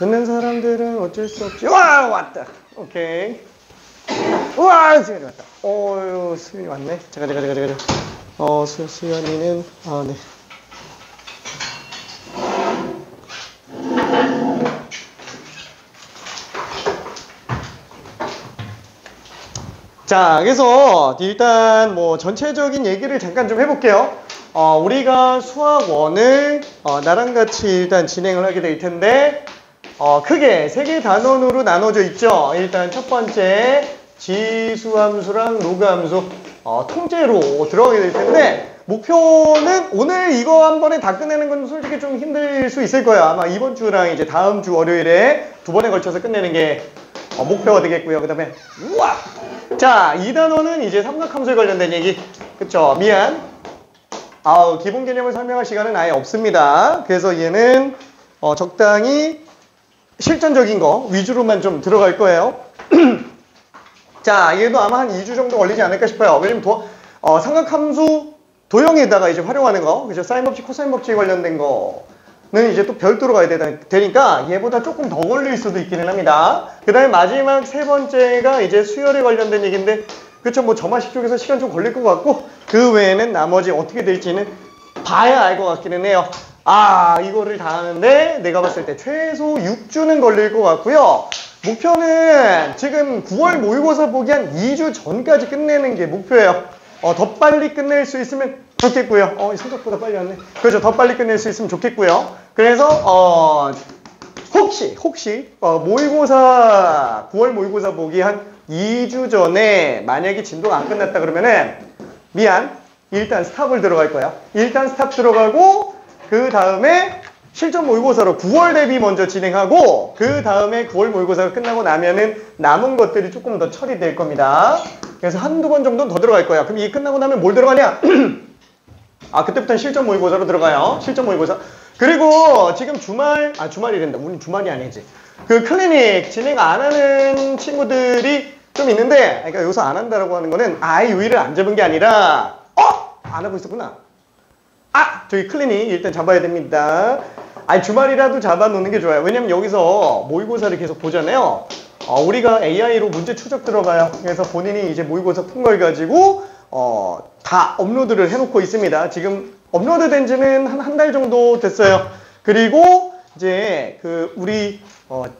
듣는 사람들은 어쩔 수 없지. 와, 왔다. 오케이. 우와, 수연이 왔다. 어유, 수연이 왔네. 잠깐. 수연이는, 네. 자, 그래서 일단 뭐 전체적인 얘기를 잠깐 좀 해볼게요. 우리가 수학 1을 나랑 같이 일단 진행을 하게 될 텐데, 크게 3개 단원으로 나눠져 있죠. 일단 첫 번째 지수함수랑 로그함수 통째로 들어가게 될 텐데, 목표는 오늘 이거 한 번에 다 끝내는 건 솔직히 좀 힘들 수 있을 거예요. 아마 이번 주랑 이제 다음 주 월요일에 2번에 걸쳐서 끝내는 게 목표가 되겠고요. 그 다음에 우와! 자, 이 단원은 이제 삼각함수에 관련된 얘기. 그쵸? 미안. 기본 개념을 설명할 시간은 아예 없습니다. 그래서 얘는 적당히 실전적인 거 위주로만 좀 들어갈 거예요. 자, 얘도 아마 한 2주 정도 걸리지 않을까 싶어요. 왜냐면 삼각함수 도형에다가 이제 활용하는 거, 그죠? 사인 법칙, 코사인 법칙에 관련된 거는 이제 또 별도로 가야 되니까 얘보다 조금 더 걸릴 수도 있기는 합니다. 그 다음에 마지막 3번째가 이제 수열에 관련된 얘기인데, 그쵸? 뭐 점화식 쪽에서 시간 좀 걸릴 것 같고, 그 외에는 나머지 어떻게 될지는 봐야 알 것 같기는 해요. 이거를 다 하는데 내가 봤을 때 최소 6주는 걸릴 것 같고요. 목표는 지금 9월 모의고사 보기 한 2주 전까지 끝내는 게 목표예요. 더 빨리 끝낼 수 있으면 좋겠고요. 생각보다 빨리 왔네. 그렇죠. 더 빨리 끝낼 수 있으면 좋겠고요. 그래서 혹시 모의고사 9월 모의고사 보기 한 2주 전에 만약에 진도가 안 끝났다 그러면은 미안. 일단 스탑을 들어갈 거야. 일단 스탑 들어가고 그 다음에 실전 모의고사로 9월 대비 먼저 진행하고 그 다음에 9월 모의고사가 끝나고 나면은 남은 것들이 조금 더 처리될 겁니다. 그래서 한두 번 정도는 더 들어갈 거야. 그럼 이게 끝나고 나면 뭘 들어가냐? 그때부터는 실전 모의고사로 들어가요. 실전 모의고사. 그리고 지금 주말이란다. 우린 주말이 아니지. 그 클리닉 진행 안 하는 친구들이 좀 있는데, 그러니까 여기서 안 한다라고 하는 거는 아예 요일을 안 잡은 게 아니라 안 하고 있었구나. 저희 클리닉 일단 잡아야 됩니다. 주말이라도 잡아놓는 게 좋아요. 왜냐면 여기서 모의고사를 계속 보잖아요. 우리가 AI로 문제 추적 들어가요. 그래서 본인이 이제 모의고사 푼 걸 가지고 다 업로드를 해놓고 있습니다. 지금 업로드 된 지는 한 달 정도 됐어요. 그리고 이제 우리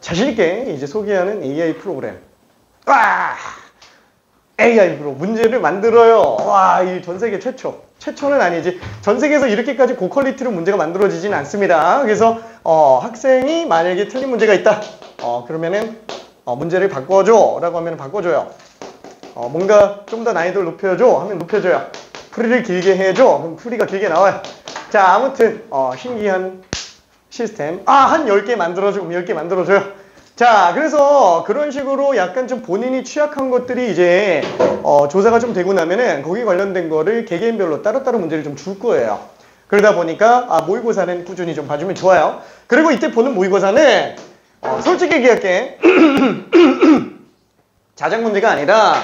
자신있게 이제 소개하는 AI 프로그램. AI 프로 문제를 만들어요. 이 전 세계 최초는 아니지. 전 세계에서 이렇게까지 고퀄리티로 문제가 만들어지진 않습니다. 그래서 학생이 만약에 틀린 문제가 있다. 그러면은 문제를 바꿔줘 라고 하면 바꿔줘요. 뭔가 좀 더 난이도를 높여줘 하면 높여줘요. 풀이를 길게 해줘 그럼 풀이가 길게 나와요. 자, 아무튼 신기한 시스템. 한 10개 만들어줘 그럼 10개 만들어줘요. 자, 그래서 그런 식으로 약간 좀 본인이 취약한 것들이 이제 조사가 좀 되고 나면은 거기 관련된 거를 개개인별로 따로따로 문제를 좀 줄 거예요. 그러다 보니까 모의고사는 꾸준히 좀 봐주면 좋아요. 그리고 이때 보는 모의고사는 솔직히 얘기할게. 자작 문제가 아니라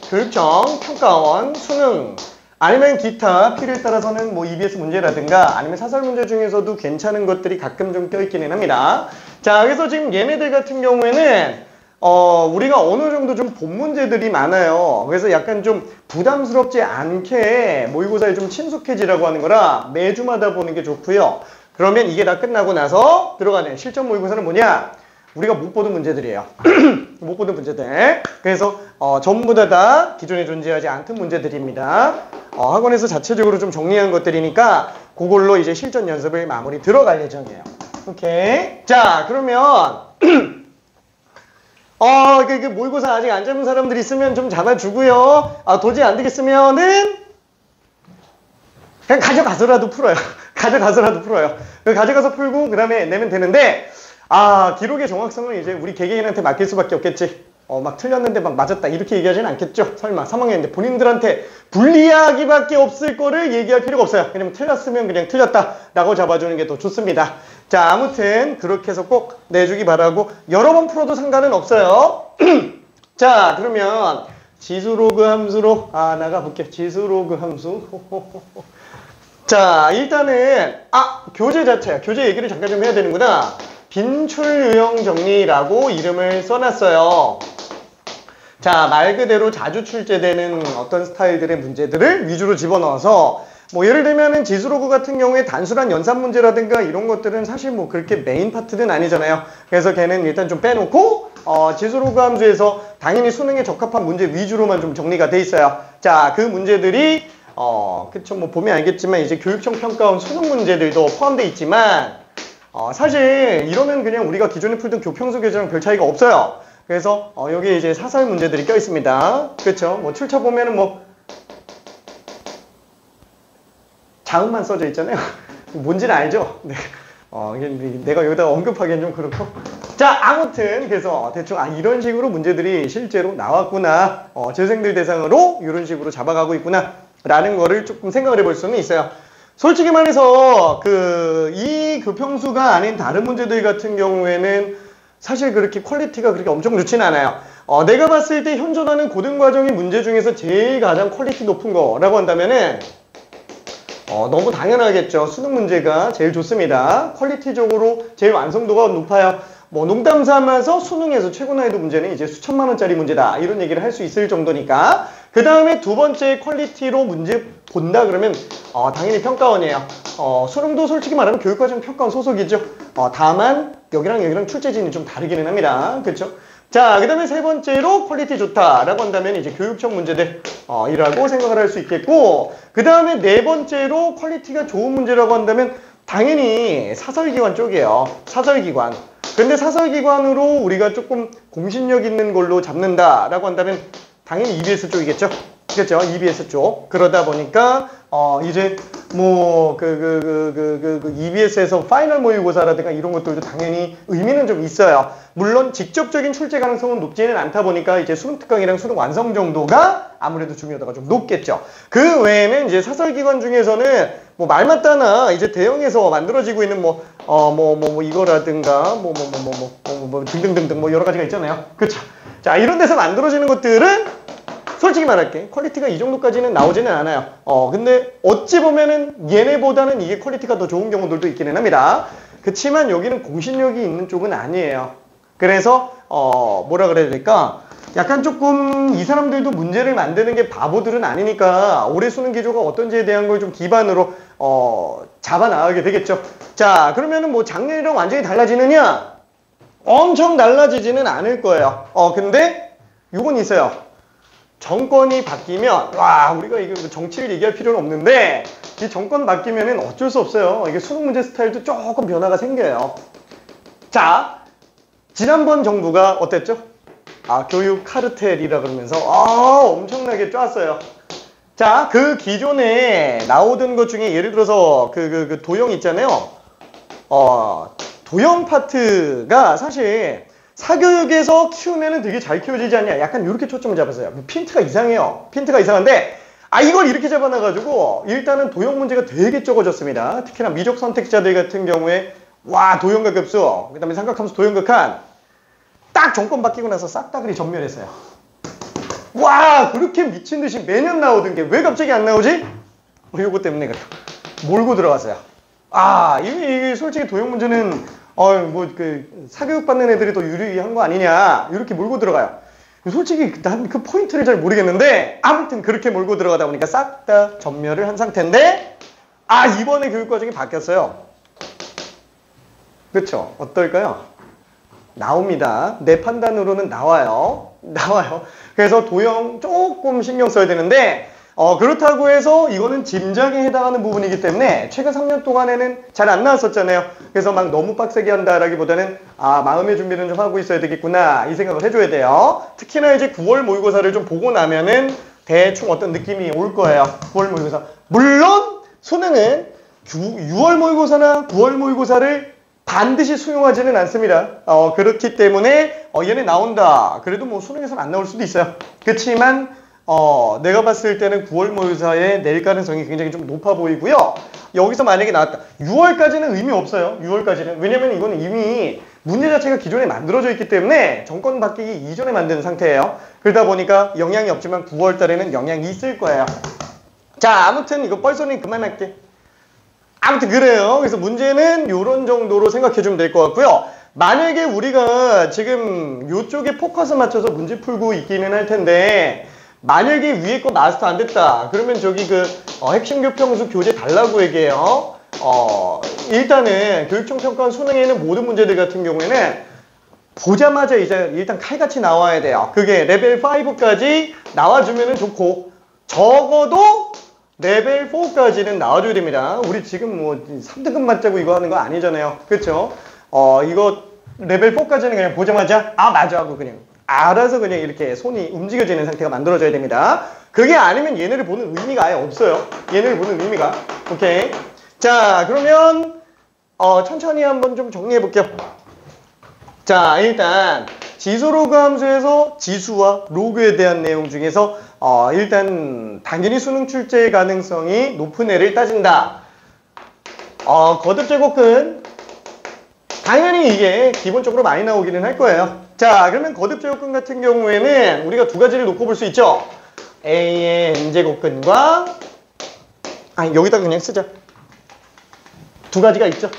교육청, 평가원, 수능 아니면 기타 필요에 따라서는 뭐 EBS 문제라든가 아니면 사설 문제 중에서도 괜찮은 것들이 가끔 좀 껴있기는 합니다. 자, 그래서 지금 얘네들 같은 경우에는 우리가 어느 정도 좀 본 문제들이 많아요. 그래서 약간 좀 부담스럽지 않게 모의고사에 좀 친숙해지라고 하는 거라 매주마다 보는 게 좋고요. 그러면 이게 다 끝나고 나서 들어가는 실전 모의고사는 뭐냐? 우리가 못 보던 문제들이에요. 못 보던 문제들. 그래서 전부 다 기존에 존재하지 않던 문제들입니다. 학원에서 자체적으로 좀 정리한 것들이니까 그걸로 이제 실전 연습을 마무리 들어갈 예정이에요. 오케이. 자, 그러면 모의고사 아직 안 잡은 사람들 있으면 좀 잡아주고요. 도저히 안 되겠으면은 그냥 가져가서라도 풀어요. 가져가서라도 풀어요. 가져가서 풀고 그 다음에 내면 되는데 기록의 정확성은 이제 우리 개개인한테 맡길 수밖에 없겠지. 막 틀렸는데 막 맞았다 이렇게 얘기하지는 않겠죠. 설마 3학년인데 본인들한테 불리하기밖에 없을 거를 얘기할 필요가 없어요. 왜냐면 틀렸으면 그냥 틀렸다 라고 잡아주는 게 더 좋습니다. 자, 아무튼 그렇게 해서 꼭 내주기 바라고 여러 번 풀어도 상관은 없어요. 자, 그러면 지수로그 함수로 나가볼게요. 지수로그 함수. 자, 일단은 교재 자체야. 교재 얘기를 잠깐 좀 해야 되는구나. 빈출 유형 정리라고 이름을 써놨어요. 자, 말 그대로 자주 출제되는 어떤 스타일들의 문제들을 위주로 집어넣어서 뭐 예를 들면은 지수로그 같은 경우에 단순한 연산 문제라든가 이런 것들은 사실 뭐 그렇게 메인 파트는 아니잖아요. 그래서 걔는 일단 좀 빼놓고 지수로그 함수에서 당연히 수능에 적합한 문제 위주로만 좀 정리가 돼 있어요. 자, 그 문제들이 그쵸, 뭐 보면 알겠지만 이제 교육청 평가원 수능 문제들도 포함되어 있지만 사실 이러면 그냥 우리가 기존에 풀던 교평수 교재랑 별 차이가 없어요. 그래서 여기에 이제 사설 문제들이 껴 있습니다. 그쵸? 뭐 출처 보면은 뭐 자음만 써져 있잖아요. 뭔지는 알죠? 네. 내가 여기다 언급하기엔 좀 그렇고. 자, 아무튼 그래서 대충 이런 식으로 문제들이 실제로 나왔구나. 재생들 대상으로 이런 식으로 잡아가고 있구나 라는 거를 조금 생각을 해볼 수는 있어요. 솔직히 말해서 이 교평수가 아닌 다른 문제들 같은 경우에는 사실 그렇게 퀄리티가 그렇게 엄청 좋진 않아요. 내가 봤을 때 현존하는 고등과정의 문제 중에서 제일 가장 퀄리티 높은 거라고 한다면은 너무 당연하겠죠. 수능 문제가 제일 좋습니다. 퀄리티적으로 제일 완성도가 높아요. 뭐 농담 삼아서 수능에서 최고 난이도 문제는 이제 수천만 원짜리 문제다 이런 얘기를 할 수 있을 정도니까. 그 다음에 두 번째 퀄리티로 문제 본다 그러면 당연히 평가원이에요. 수능도 솔직히 말하면 교육과정 평가원 소속이죠. 다만 여기랑 출제진이 좀 다르기는 합니다. 그렇죠? 자, 그 다음에 세 번째로 퀄리티 좋다라고 한다면 이제 교육청 문제들 이라고 생각을 할 수 있겠고, 그 다음에 네 번째로 퀄리티가 좋은 문제라고 한다면 당연히 사설기관 쪽이에요. 사설기관. 근데 사설기관으로 우리가 조금 공신력 있는 걸로 잡는다라고 한다면 당연히 EBS 쪽이겠죠. 그렇죠? EBS 쪽. 그러다 보니까 이제 뭐 EBS에서 파이널 모의고사라든가 이런 것들도 당연히 의미는 좀 있어요. 물론 직접적인 출제 가능성은 높지는 않다 보니까 이제 수능 특강이랑 수능 완성 정도가 아무래도 중요도가 좀 높겠죠. 그 외에는 이제 사설기관 중에서는 뭐 말맞다나 이제 대형에서 만들어지고 있는 이거라든가 등등등등 뭐 여러 가지가 있잖아요. 그렇죠? 자, 이런 데서 만들어지는 것들은 솔직히 말할게. 퀄리티가 이 정도까지는 나오지는 않아요. 근데 어찌 보면은 얘네보다는 이게 퀄리티가 더 좋은 경우들도 있기는 합니다. 그치만 여기는 공신력이 있는 쪽은 아니에요. 그래서 뭐라 그래야 될까? 약간 조금 이 사람들도 문제를 만드는 게 바보들은 아니니까 올해 수능 기조가 어떤지에 대한 걸 좀 기반으로 잡아 나가게 되겠죠. 자, 그러면은 뭐 작년이랑 완전히 달라지느냐? 엄청 달라지지는 않을 거예요. 근데 요건 있어요. 정권이 바뀌면 우리가 이거 정치를 얘기할 필요는 없는데 이 정권 바뀌면은 어쩔 수 없어요. 이게 수능 문제 스타일도 조금 변화가 생겨요. 자, 지난번 정부가 어땠죠? 교육 카르텔이라 그러면서 엄청나게 쪼았어요. 자, 그 기존에 나오던 것 중에 예를 들어서 그 도형 있잖아요. 도형 파트가 사실 사교육에서 키우면은 되게 잘 키워지지 않냐? 약간 이렇게 초점을 잡았어요. 핀트가 이상해요. 핀트가 이상한데 이걸 이렇게 잡아놔가지고 일단은 도형 문제가 되게 적어졌습니다. 특히나 미적 선택자들 같은 경우에 도형과 급수, 그 다음에 삼각함수 도형극한 딱 정권 바뀌고 나서 싹 다 그리 전멸했어요. 그렇게 미친 듯이 매년 나오던 게 왜 갑자기 안 나오지? 이거 때문에 몰고 들어갔어요. 이게 솔직히 도형 문제는 사교육 받는 애들이 더 유리한 거 아니냐 이렇게 몰고 들어가요. 솔직히 난 그 포인트를 잘 모르겠는데 아무튼 그렇게 몰고 들어가다 보니까 싹 다 전멸을 한 상태인데 이번에 교육과정이 바뀌었어요. 그쵸? 어떨까요? 나옵니다. 내 판단으로는 나와요. 그래서 도형 조금 신경 써야 되는데 그렇다고 해서 이거는 짐작에 해당하는 부분이기 때문에 최근 3년 동안에는 잘 안 나왔었잖아요. 그래서 막 너무 빡세게 한다라기보다는 마음의 준비는 좀 하고 있어야 되겠구나 이 생각을 해줘야 돼요. 특히나 이제 9월 모의고사를 좀 보고 나면은 대충 어떤 느낌이 올 거예요. 9월 모의고사. 물론 수능은 6월 모의고사나 9월 모의고사를 반드시 수용하지는 않습니다. 그렇기 때문에 얘네 나온다. 그래도 뭐 수능에서는 안 나올 수도 있어요. 그렇지만 내가 봤을 때는 9월 모의고사에 낼 가능성이 굉장히 좀 높아 보이고요. 여기서 만약에 나왔다. 6월까지는 의미 없어요. 6월까지는. 왜냐면 이거는 이미 문제 자체가 기존에 만들어져 있기 때문에 정권 바뀌기 이전에 만든 상태예요. 그러다 보니까 영향이 없지만 9월 달에는 영향이 있을 거예요. 자, 아무튼 이거 뻘소리 그만할게. 아무튼 그래요. 그래서 문제는 이런 정도로 생각해 주면 될 것 같고요. 만약에 우리가 지금 이쪽에 포커스 맞춰서 문제 풀고 있기는 할 텐데 만약에 위에 거 마스터 안 됐다 그러면 저기 핵심 교평수 교재 달라고 얘기해요. 일단은 교육청평가원 수능에는 모든 문제들 같은 경우에는 보자마자 이제 일단 칼같이 나와야 돼요. 그게 레벨 5까지 나와주면 좋고 적어도 레벨 4까지는 나와줘야 됩니다. 우리 지금 뭐 3등급 맞자고 이거 하는 거 아니잖아요. 그렇죠? 이거 레벨 4까지는 그냥 보자마자 아 맞아 하고 그냥 알아서 그냥 이렇게 손이 움직여지는 상태가 만들어져야 됩니다. 그게 아니면 얘네를 보는 의미가 아예 없어요. 얘네를 보는 의미가. 오케이. 자, 그러면 천천히 한번 좀 정리해 볼게요. 자, 일단 지수로그 함수에서 지수와 로그에 대한 내용 중에서 일단 당연히 수능 출제 가능성이 높은 애를 따진다. 거듭제곱근 당연히 이게 기본적으로 많이 나오기는 할 거예요. 자, 그러면 거듭제곱근 같은 경우에는 우리가 두 가지를 놓고 볼 수 있죠. A의 n제곱근과 여기다 그냥 쓰자. 두 가지가 있죠.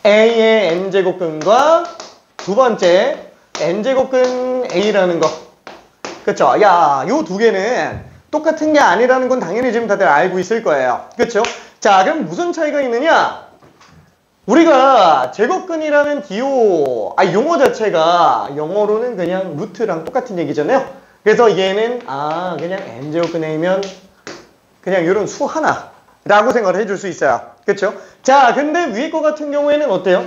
A의 n제곱근과 두 번째 n제곱근 A라는 거. 그쵸? 야, 요 두 개는 똑같은 게 아니라는 건 당연히 지금 다들 알고 있을 거예요. 그쵸? 자, 그럼 무슨 차이가 있느냐? 우리가 제곱근이라는 기호, 용어 자체가 영어로는 그냥 루트랑 똑같은 얘기잖아요. 그래서 얘는 그냥 n제곱근 A면 그냥 이런 수 하나라고 생각을 해줄 수 있어요. 그쵸? 자, 근데 위에 거 같은 경우에는 어때요?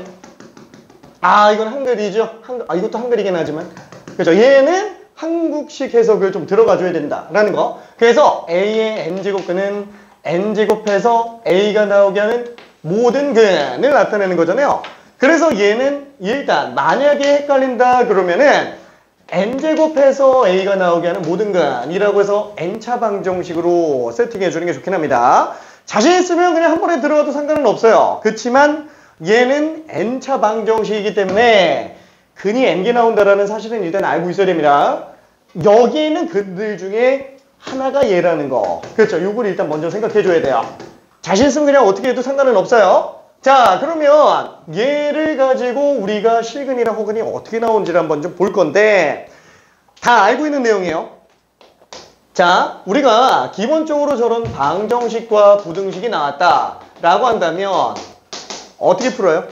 이건 한글이죠. 이것도 한글이긴 하지만. 그죠? 얘는 한국식 해석을 좀 들어가줘야 된다라는 거. 그래서 A의 n제곱근은 n제곱해서 A가 나오게 하는 모든 근을 나타내는 거잖아요. 그래서 얘는 일단 만약에 헷갈린다 그러면은 n제곱해서 A가 나오게 하는 모든 근이라고 해서 n차 방정식으로 세팅해 주는 게 좋긴 합니다. 자신 있으면 그냥 한 번에 들어가도 상관은 없어요. 그렇지만 얘는 n차 방정식이기 때문에 근이 n개 나온다라는 사실은 일단 알고 있어야 됩니다. 여기에 있는 근들 중에 하나가 얘라는 거. 그렇죠? 요걸 일단 먼저 생각해 줘야 돼요. 자신 있으면 그냥 어떻게 해도 상관은 없어요. 자, 그러면 얘를 가지고 우리가 실근이랑 호근이 어떻게 나오는지를 한번 좀 볼 건데 다 알고 있는 내용이에요. 자, 우리가 기본적으로 저런 방정식과 부등식이 나왔다라고 한다면 어떻게 풀어요?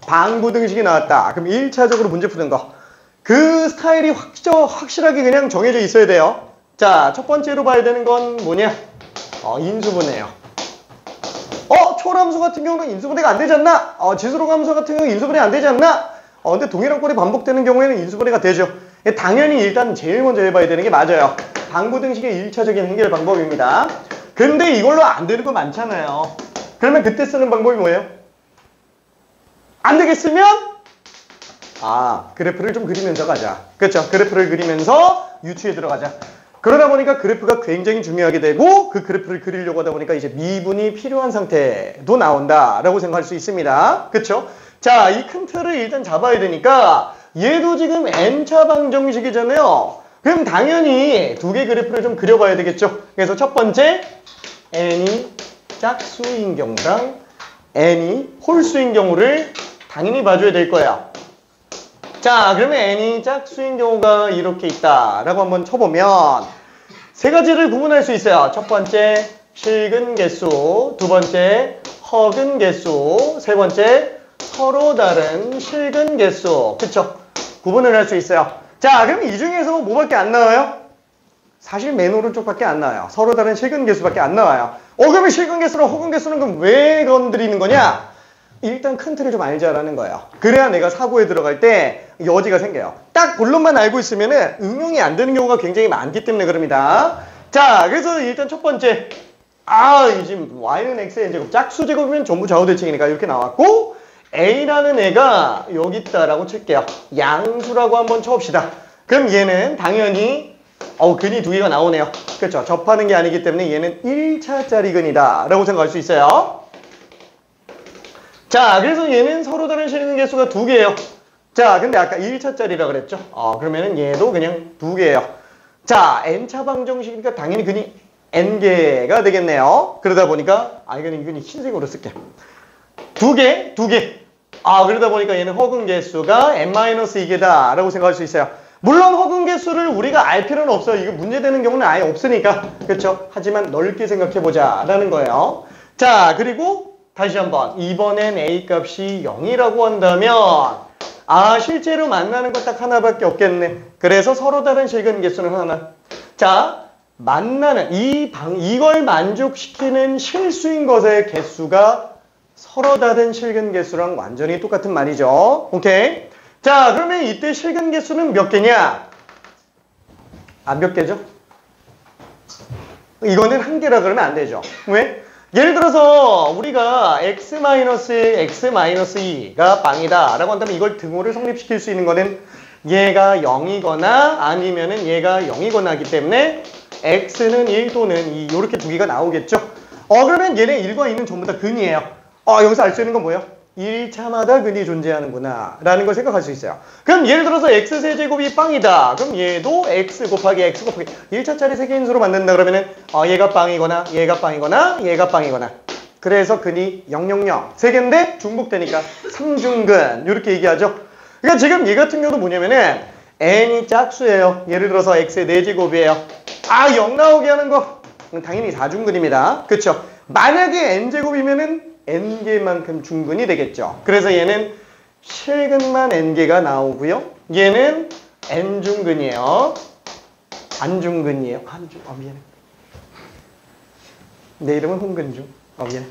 방부등식이 나왔다. 그럼 1차적으로 문제 푸는 거. 그 스타일이 확실하게 그냥 정해져 있어야 돼요. 자, 첫 번째로 봐야 되는 건 뭐냐? 인수분해요. 초람수 같은 경우는 인수분해가 안 되지 않나? 지수로그 함수 같은 경우는 인수분해 안 되지 않나? 근데 동일한 꼴이 반복되는 경우에는 인수분해가 되죠. 당연히 일단 제일 먼저 해봐야 되는 게 맞아요. 방부등식의 1차적인 해결 방법입니다. 근데 이걸로 안 되는 거 많잖아요. 그러면 그때 쓰는 방법이 뭐예요? 안 되겠으면 그래프를 좀 그리면서 가자. 그렇죠? 그래프를 그리면서 유추에 들어가자. 그러다 보니까 그래프가 굉장히 중요하게 되고 그 그래프를 그리려고 하다 보니까 이제 미분이 필요한 상태도 나온다라고 생각할 수 있습니다. 그렇죠? 자, 이 큰 틀을 일단 잡아야 되니까 얘도 지금 n차 방정식이잖아요. 그럼 당연히 두 개 그래프를 좀 그려봐야 되겠죠. 그래서 첫 번째 n이 짝수인 경우랑 n이 홀수인 경우를 당연히 봐줘야 될 거예요. 자, 그러면 n이 짝수인 경우가 이렇게 있다라고 한번 쳐보면 세 가지를 구분할 수 있어요. 첫 번째 실근 개수, 두 번째 허근 개수, 세 번째 서로 다른 실근 개수. 그쵸? 구분을 할 수 있어요. 자, 그럼 이 중에서 뭐밖에 안 나와요? 사실 맨 오른쪽밖에 안 나와요. 서로 다른 실근 개수밖에 안 나와요. 그러면 실근 개수랑 허근 개수는 그럼 왜 건드리는 거냐? 일단 큰 틀을 좀 알자라는 거예요. 그래야 내가 사고에 들어갈 때 여지가 생겨요. 딱 본론만 알고 있으면 응용이 안 되는 경우가 굉장히 많기 때문에 그럽니다. 자, 그래서 일단 첫 번째 지금 y는 x의 제곱, 짝수 제곱이면 전부 좌우대칭이니까 이렇게 나왔고 a라는 애가 여기 있다라고 칠게요. 양수라고 한번 쳐봅시다. 그럼 얘는 당연히 근이 두 개가 나오네요. 그렇죠? 접하는 게 아니기 때문에 얘는 1차짜리 근이다 라고 생각할 수 있어요. 자, 그래서 얘는 서로 다른 실근 개수가 두 개예요. 자, 근데 아까 1차짜리라 그랬죠? 그러면은 얘도 그냥 두 개예요. 자, n차 방정식이니까 당연히 근이 n개가 되겠네요. 그러다 보니까 이건 흰색으로 쓸게. 두 개. 그러다 보니까 얘는 허근 개수가 n-2개다 라고 생각할 수 있어요. 물론 허근 개수를 우리가 알 필요는 없어요. 이거 문제되는 경우는 아예 없으니까. 그렇죠? 하지만 넓게 생각해보자 라는 거예요. 자, 그리고 다시 한번 이번엔 A 값이 0이라고 한다면 실제로 만나는 건 딱 하나밖에 없겠네. 그래서 서로 다른 실근 개수는 하나. 자, 만나는 이걸 만족시키는 실수인 것의 개수가 서로 다른 실근 개수랑 완전히 똑같은 말이죠. 오케이? 자, 그러면 이때 실근 개수는 몇 개냐? 몇 개죠? 이거는 한 개라 그러면 안 되죠. 왜? 예를 들어서 우리가 x-2가 빵이다 라고 한다면 이걸 등호를 성립시킬 수 있는 거는 얘가 0이거나 아니면은 얘가 0이거나 하기 때문에 x는 1 또는 2 이렇게 두 개가 나오겠죠. 그러면 얘네 1과 2는 전부 다 근이에요. 여기서 알 수 있는 건 뭐예요? 1차마다 근이 존재하는구나 라는 걸 생각할 수 있어요. 그럼 예를 들어서 x세제곱이 빵이다. 그럼 얘도 x 곱하기 x 곱하기 1차짜리 세개인수로 만든다 그러면은 얘가 빵이거나 얘가 빵이거나 얘가 빵이거나 그래서 근이 000 세개인데 중복되니까 3중근 이렇게 얘기하죠. 그러니까 지금 얘 같은 경우도 뭐냐면은 n이 짝수예요. 예를 들어서 x의 4제곱이에요. 0 나오게 하는 거 당연히 4중근입니다. 그쵸? 만약에 n제곱이면은 n개만큼 중근이 되겠죠. 그래서 얘는 실근만 n개가 나오고요. 얘는 n중근이에요. 안중근이에요. 미안해. 내 이름은 홍근중. 미안해.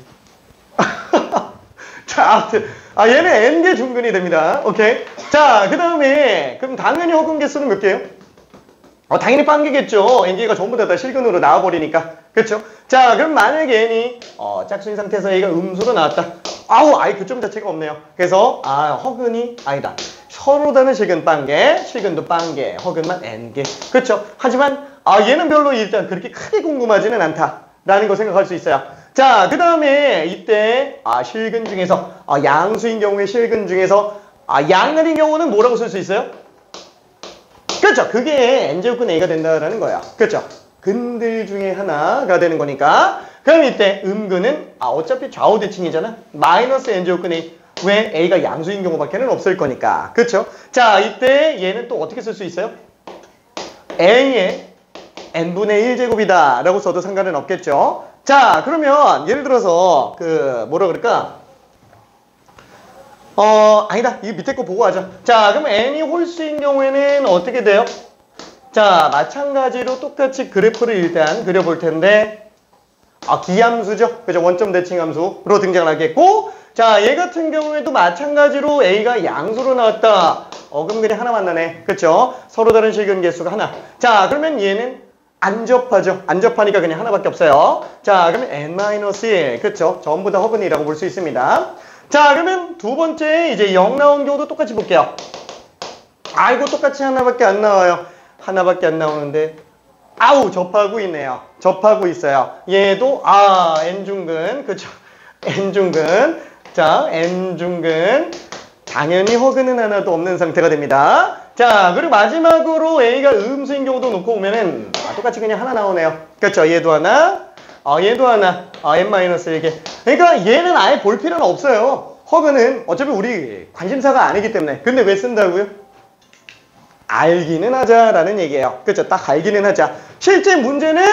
자, 아무튼 얘는 n개 중근이 됩니다. 오케이. 자, 그 다음에 그럼 당연히 허근 개수는 몇 개예요? 당연히 빵개겠죠. n개가 전부 다 실근으로 나와버리니까. 그렇죠? 자, 그럼 만약에 n이 짝수인 상태에서 얘가 음수로 나왔다. 아예 그 점 자체가 없네요. 그래서 허근이 아니다. 서로 다른 실근 빵개, 실근도 빵개, 허근만 n개. 그렇죠? 하지만 얘는 별로 일단 그렇게 크게 궁금하지는 않다라는 거 생각할 수 있어요. 자, 그 다음에 이때 실근 중에서 양수인 경우에 실근 중에서 양날인 경우는 뭐라고 쓸 수 있어요? 그렇죠. 그게 n제곱근 a가 된다라는 거야. 그렇죠. 근들 중에 하나가 되는 거니까. 그럼 이때 음근은 어차피 좌우대칭이잖아. 마이너스 n제곱근 a. 왜? a가 양수인 경우밖에는 없을 거니까. 그렇죠. 자, 이때 얘는 또 어떻게 쓸 수 있어요? a의 n분의 1제곱이다 라고 써도 상관은 없겠죠. 자, 그러면 예를 들어서 뭐라 그럴까? 아니다. 이 밑에 거 보고 하자. 자, 그럼 n이 홀수인 경우에는 어떻게 돼요? 자, 마찬가지로 똑같이 그래프를 일단 그려볼 텐데 기함수죠. 그죠? 원점 대칭함수로 등장을 하겠고, 자, 얘 같은 경우에도 마찬가지로 a가 양수로 나왔다. 그럼 그냥 하나 만나네. 그쵸? 서로 다른 실근 개수가 하나. 자, 그러면 얘는 안 접하죠. 안 접하니까 그냥 하나밖에 없어요. 자, 그러면 n-1. 그쵸? 전부 다 허근이라고 볼 수 있습니다. 자, 그러면 두 번째 이제 0 나온 경우도 똑같이 볼게요. 이거 똑같이 하나밖에 안 나와요. 하나밖에 안 나오는데 접하고 있네요. 접하고 있어요. 얘도 n중근. 그쵸? n중근. 자, n중근. 당연히 허근은 하나도 없는 상태가 됩니다. 자, 그리고 마지막으로 a가 음수인 경우도 놓고 보면은 똑같이 그냥 하나 나오네요. 그쵸? 얘도 하나. 얘도 하나. n-1개. 그러니까 얘는 아예 볼 필요는 없어요. 허근은 어차피 우리 관심사가 아니기 때문에. 근데 왜 쓴다고요? 알기는 하자라는 얘기예요. 그쵸? 딱 알기는 하자. 실제 문제는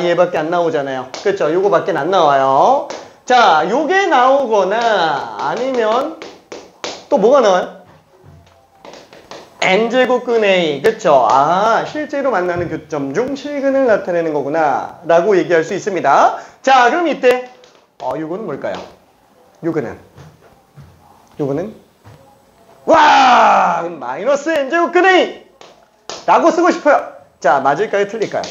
얘밖에 안 나오잖아요. 그쵸? 요거밖에 안 나와요. 자, 요게 나오거나 아니면 또 뭐가 나와요? n제곱근 a. 그쵸? 실제로 만나는 교점 중 실근을 나타내는 거구나 라고 얘기할 수 있습니다. 자, 그럼 이때 요거는 뭘까요? 요거는 마이너스 n제곱근 a 라고 쓰고 싶어요. 자, 맞을까요? 틀릴까요?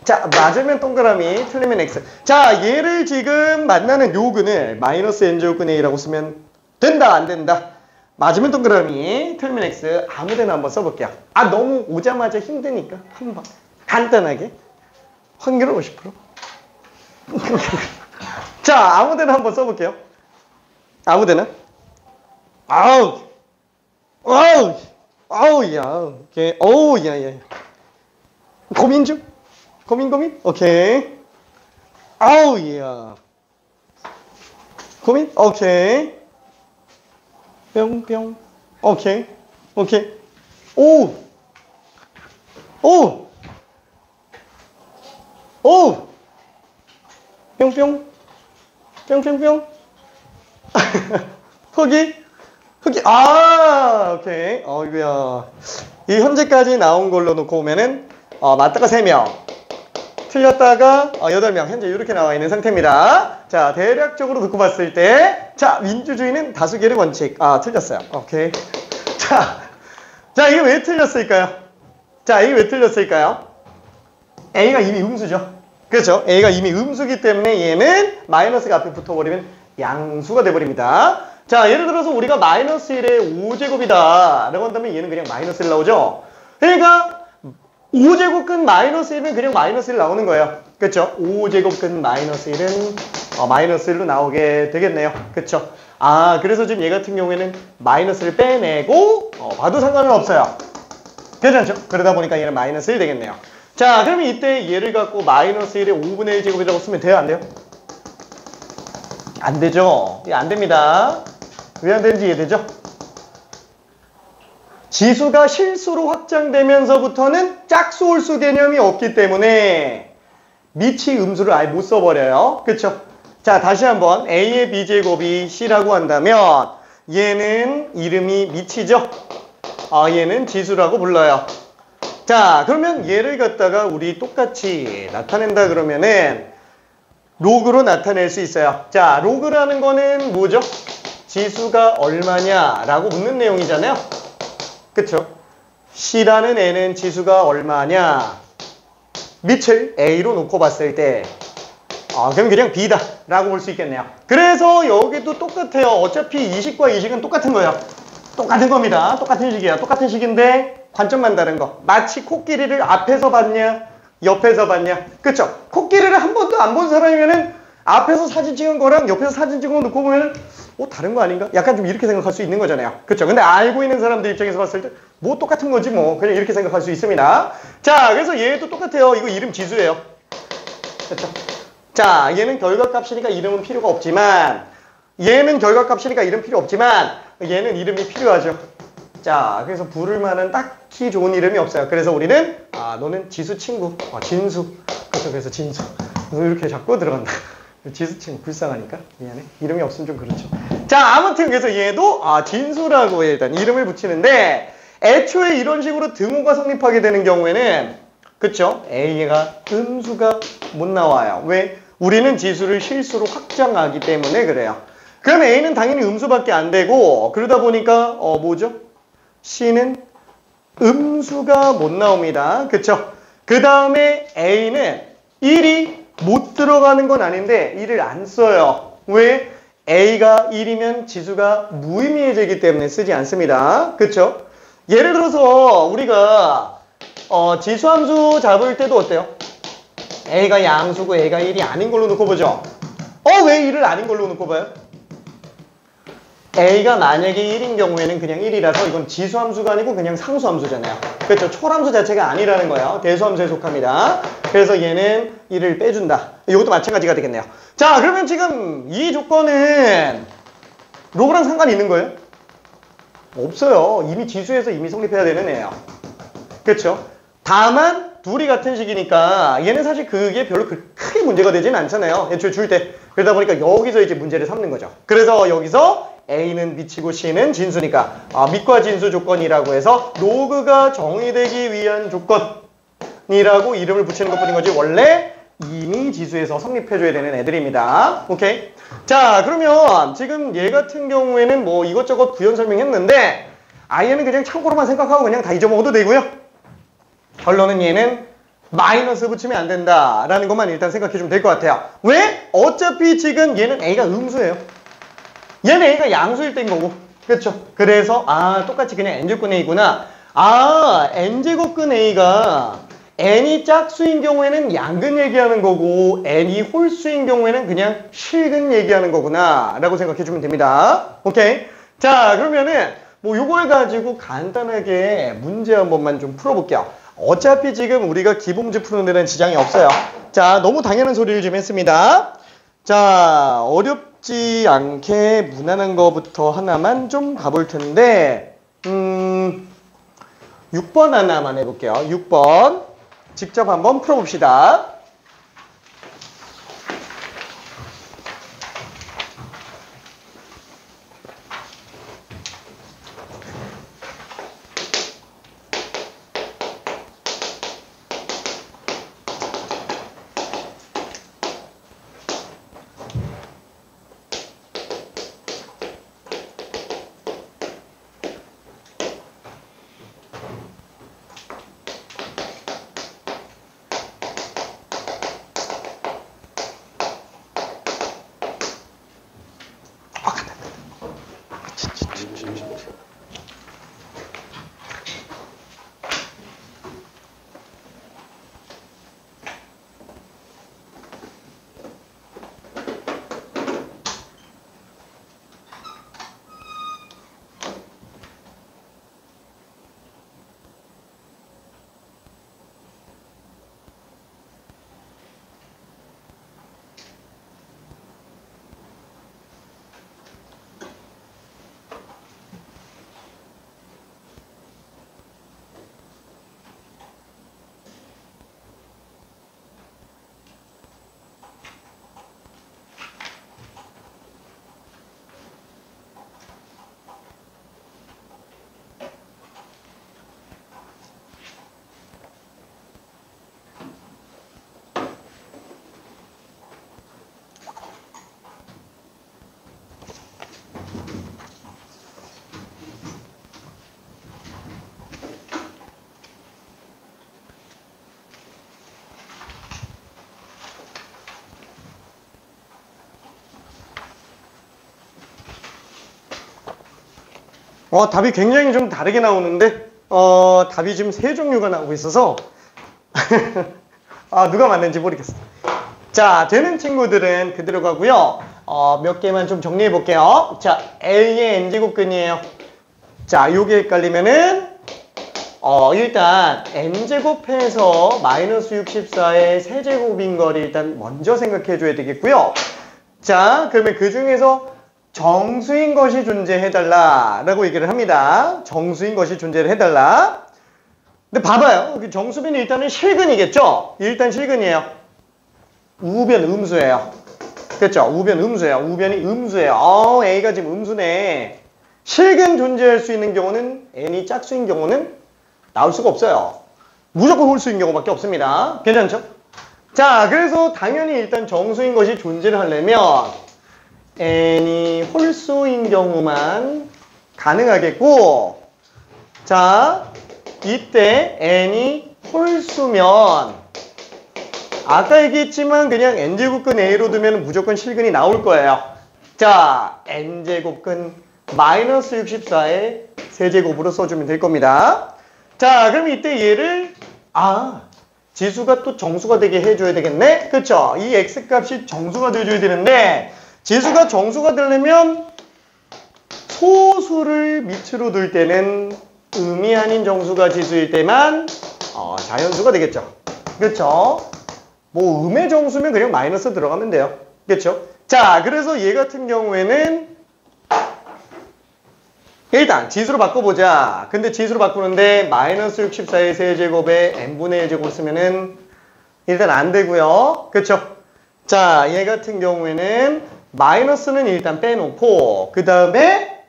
자, 맞으면 동그라미, 틀리면 x. 자, 얘를 지금 만나는 요 근을 마이너스 n제곱근 a라고 쓰면 된다, 안 된다? 맞으면 동그라미, 틀리면 x. 아무데나 한번 써볼게요. 너무 오자마자 힘드니까 한번 간단하게 확률은 50%. 자, 아무데나 한번 써볼게요. 아무데나. 야. 오케이. 야. 고민 중? 고민? 오케이. 야. 고민? 오케이. 뿅뿅. 오케이. 오케이. 오! 오! 오! 뿅뿅. 뿅뿅뿅. 흑이? 흑이. 아! 오케이. 이거야. 이 현재까지 나온 걸로 놓고 보면은, 맞다가 3명. 틀렸다가 8명. 현재 이렇게 나와 있는 상태입니다. 자, 대략적으로 놓고 봤을 때, 자, 민주주의는 다수결의 원칙. 틀렸어요. 오케이. 자, 이게 왜 틀렸을까요? 자, 이게 왜 틀렸을까요? A가 이미 음수죠. 그렇죠? A가 이미 음수기 때문에 얘는 마이너스가 앞에 붙어버리면 양수가 돼버립니다. 자, 예를 들어서 우리가 마이너스 1의 5제곱이다 라고 한다면 얘는 그냥 마이너스 1 나오죠? 그러니까 5제곱 근 마이너스 1은 그냥 마이너스 1 나오는 거예요. 그렇죠? 5제곱 근 마이너스 1은 마이너스 1로 나오게 되겠네요. 그렇죠? 그래서 지금 얘 같은 경우에는 마이너스를 빼내고 봐도 상관은 없어요. 괜찮죠? 그러다 보니까 얘는 마이너스 1 되겠네요. 자, 그러면 이때 얘를 갖고 마이너스 1의 5분의 1제곱이라고 쓰면 돼요? 안 돼요? 안 되죠? 안 됩니다. 왜 안 되는지 이해되죠? 지수가 실수로 확장되면서부터는 짝수 홀수 개념이 없기 때문에 밑이 음수를 아예 못 써버려요. 그쵸? 자, 다시 한번 A의 B제곱이 C라고 한다면 얘는 이름이 밑이죠? 얘는 지수라고 불러요. 자, 그러면 얘를 갖다가 우리 똑같이 나타낸다 그러면은 로그로 나타낼 수 있어요. 자, 로그라는 거는 뭐죠? 지수가 얼마냐라고 묻는 내용이잖아요. 그쵸? C라는 애는 지수가 얼마냐? 밑을 A로 놓고 봤을 때 그럼 그냥 B다 라고 볼 수 있겠네요. 그래서 여기도 똑같아요. 어차피 이식과 이식은 똑같은 거예요. 똑같은 겁니다. 똑같은 식이야. 똑같은 식인데 관점만 다른 거. 마치 코끼리를 앞에서 봤냐 옆에서 봤냐. 그쵸? 코끼리를 한 번도 안 본 사람이면은 앞에서 사진 찍은 거랑 옆에서 사진 찍은 거 놓고 보면은 다른 거 아닌가? 약간 좀 이렇게 생각할 수 있는 거잖아요. 그쵸? 근데 알고 있는 사람들 입장에서 봤을 때 뭐 똑같은 거지 뭐. 그냥 이렇게 생각할 수 있습니다. 자, 그래서 얘도 똑같아요. 이거 이름 지수예요. 그쵸? 자, 얘는 결과값이니까 이름은 필요가 없지만 얘는 결과값이니까 이름 필요 없지만 얘는 이름이 필요하죠. 자, 그래서 부를 만한 딱히 좋은 이름이 없어요. 그래서 우리는 너는 지수 친구, 진수. 그래서 진수. 이렇게 자꾸 들어간다. 지수 친구 불쌍하니까 미안해. 이름이 없으면 좀 그렇죠. 자, 아무튼 그래서 얘도 진수라고 일단 이름을 붙이는데 애초에 이런 식으로 등호가 성립하게 되는 경우에는 그쵸? A가 음수가 못 나와요. 왜? 우리는 지수를 실수로 확장하기 때문에 그래요. 그럼 A는 당연히 음수밖에 안 되고 그러다 보니까 뭐죠? C는 음수가 못 나옵니다. 그쵸? 그 다음에 A는 1이 못 들어가는 건 아닌데 1을 안 써요. 왜? A가 1이면 지수가 무의미해지기 때문에 쓰지 않습니다. 그쵸? 예를 들어서 우리가 지수함수 잡을 때도 어때요? A가 양수고 A가 1이 아닌 걸로 놓고 보죠. 왜 1을 아닌 걸로 놓고 봐요? A가 만약에 1인 경우에는 그냥 1이라서 이건 지수함수가 아니고 그냥 상수함수잖아요. 그렇죠? 초람수 자체가 아니라는 거예요. 대수함수에 속합니다. 그래서 얘는 1을 빼준다. 이것도 마찬가지가 되겠네요. 자, 그러면 지금 이 조건은 로그랑 상관이 있는 거예요? 없어요. 이미 지수에서 이미 성립해야 되는 애예요. 그렇죠? 다만 둘이 같은 식이니까 얘는 사실 그게 별로 크게 문제가 되진 않잖아요. 애초에 줄 때. 그러다 보니까 여기서 이제 문제를 삼는 거죠. 그래서 여기서 A는 밑이고 C는 진수니까 밑과 진수 조건이라고 해서 로그가 정의되기 위한 조건이라고 이름을 붙이는 것뿐인 거지 원래 이미 지수에서 성립해줘야 되는 애들입니다. 오케이? 자, 그러면 지금 얘 같은 경우에는 뭐 이것저것 부연 설명했는데 얘는 그냥 참고로만 생각하고 그냥 다 잊어먹어도 되고요. 결론은 얘는 마이너스 붙이면 안 된다라는 것만 일단 생각해주면 될 것 같아요. 왜? 어차피 지금 얘는 A가 음수예요. 얘는 A가 양수일 때인 거고. 그렇죠? 그래서 똑같이 그냥 n제곱근 A구나. n제곱근 A가 n이 짝수인 경우에는 양근 얘기하는 거고 n이 홀수인 경우에는 그냥 실근 얘기하는 거구나 라고 생각해주면 됩니다. 오케이? 자, 그러면은 뭐 요걸 가지고 간단하게 문제 한 번만 좀 풀어볼게요. 어차피 지금 우리가 기본문제 푸는 데는 지장이 없어요. 자, 너무 당연한 소리를 좀 했습니다. 자, 어렵지 않게 무난한 거부터 하나만 좀 가볼 텐데 6번 하나만 해볼게요. 6번 직접 한번 풀어봅시다. 답이 굉장히 좀 다르게 나오는데 답이 지금 세 종류가 나오고 있어서 누가 맞는지 모르겠어요. 자, 되는 친구들은 그대로 가고요. 몇 개만 좀 정리해 볼게요. 자, A의 n제곱근이에요. 자, 요게 헷갈리면은 일단 n제곱해서 마이너스 64의 세제곱인 거를 일단 먼저 생각해 줘야 되겠고요. 자, 그러면 그 중에서 정수인 것이 존재해달라 라고 얘기를 합니다. 정수인 것이 존재를 해달라. 근데 봐봐요. 정수빈이 일단은 실근이겠죠? 일단 실근이에요. 우변 음수예요. 그렇죠? 우변 음수예요. 우변이 음수예요. A가 지금 음수네. 실근 존재할 수 있는 경우는 N이 짝수인 경우는 나올 수가 없어요. 무조건 홀수인 경우밖에 없습니다. 괜찮죠? 자, 그래서 당연히 일단 정수인 것이 존재를 하려면 n이 홀수인 경우만 가능하겠고, 자, 이때 n이 홀수면 아까 얘기했지만 그냥 n제곱근 a로 두면 무조건 실근이 나올 거예요. 자, n제곱근 마이너스 64의 세제곱으로 써주면 될 겁니다. 자, 그럼 이때 얘를 지수가 또 정수가 되게 해줘야 되겠네? 그쵸? 이 x값이 정수가 돼줘야 되는데 지수가 정수가 되려면 소수를 밑으로 둘 때는 음이 아닌 정수가 지수일 때만 자연수가 되겠죠. 그렇죠? 뭐 음의 정수면 그냥 마이너스 들어가면 돼요. 그렇죠? 자, 그래서 얘 같은 경우에는 일단 지수로 바꿔보자. 근데 지수로 바꾸는데 마이너스 64의 세제곱에 n분의 1제곱 쓰면은 일단 안 되고요. 그렇죠? 자, 얘 같은 경우에는 마이너스는 일단 빼놓고 그 다음에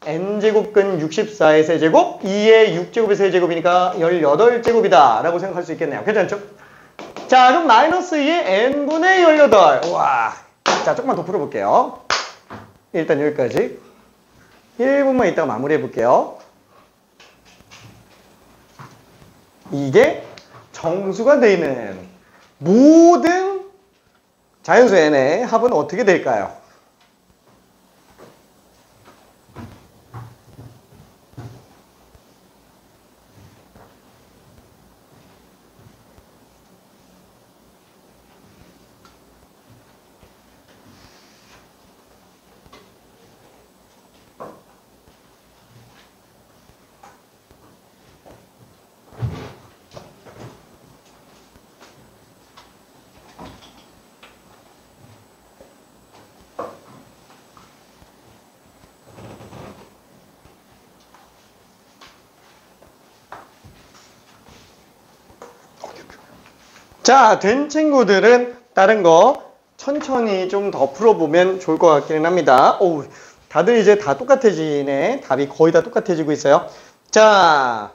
n제곱근 64의 세제곱 2의 6제곱의 세제곱이니까 18제곱이다 라고 생각할 수 있겠네요. 괜찮죠? 자, 그럼 마이너스 2의 n분의 18. 우와. 자, 조금만 더 풀어볼게요. 일단 여기까지 1분만 있다가 마무리해 볼게요. 이게 정수가 되어 있는 모든 자연수 n의 합은 어떻게 될까요? 자, 된 친구들은 다른 거 천천히 좀 더 풀어보면 좋을 것 같기는 합니다. 오, 다들 이제 다 똑같아지네. 답이 거의 다 똑같아지고 있어요. 자,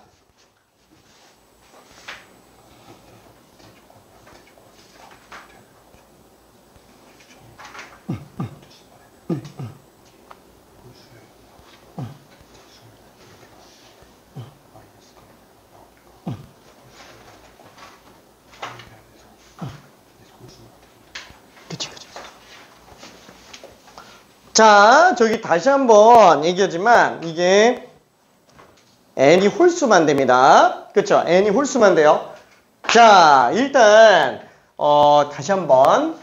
자, 저기 다시 한번 얘기하지만 이게 n이 홀수만 됩니다. 그쵸? n이 홀수만 돼요. 자, 일단 다시 한번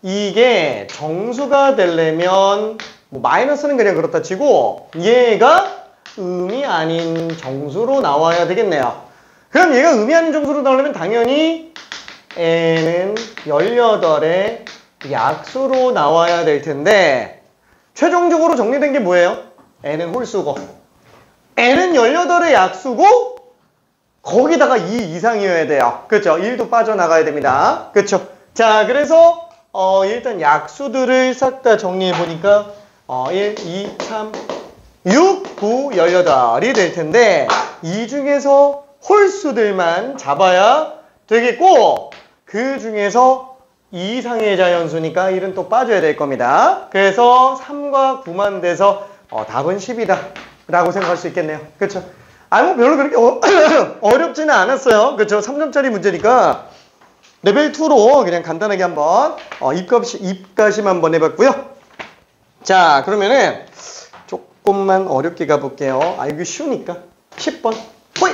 이게 정수가 되려면 뭐 마이너스는 그냥 그렇다 치고 얘가 음이 아닌 정수로 나와야 되겠네요. 그럼 얘가 음이 아닌 정수로 나오려면 당연히 n은 18의 약수로 나와야 될 텐데 최종적으로 정리된 게 뭐예요? n은 홀수고 n은 18의 약수고 거기다가 2 이상이어야 돼요. 그렇죠? 1도 빠져나가야 됩니다. 그렇죠? 자, 그래서 일단 약수들을 싹 다 정리해 보니까 1, 2, 3, 6, 9, 18이 될 텐데 이 중에서 홀수들만 잡아야 되겠고 그 중에서 2 이상의 자연수니까 1은 또 빠져야 될 겁니다. 그래서 3과 9만 돼서 답은 10이다 라고 생각할 수 있겠네요. 그렇죠? 뭐 별로 그렇게 어렵지는 않았어요. 그렇죠? 3점짜리 문제니까 레벨 2로 그냥 간단하게 한번 입가심 한번 해봤고요. 자, 그러면은 조금만 어렵게 가볼게요. 이거 쉬우니까 10번 호이!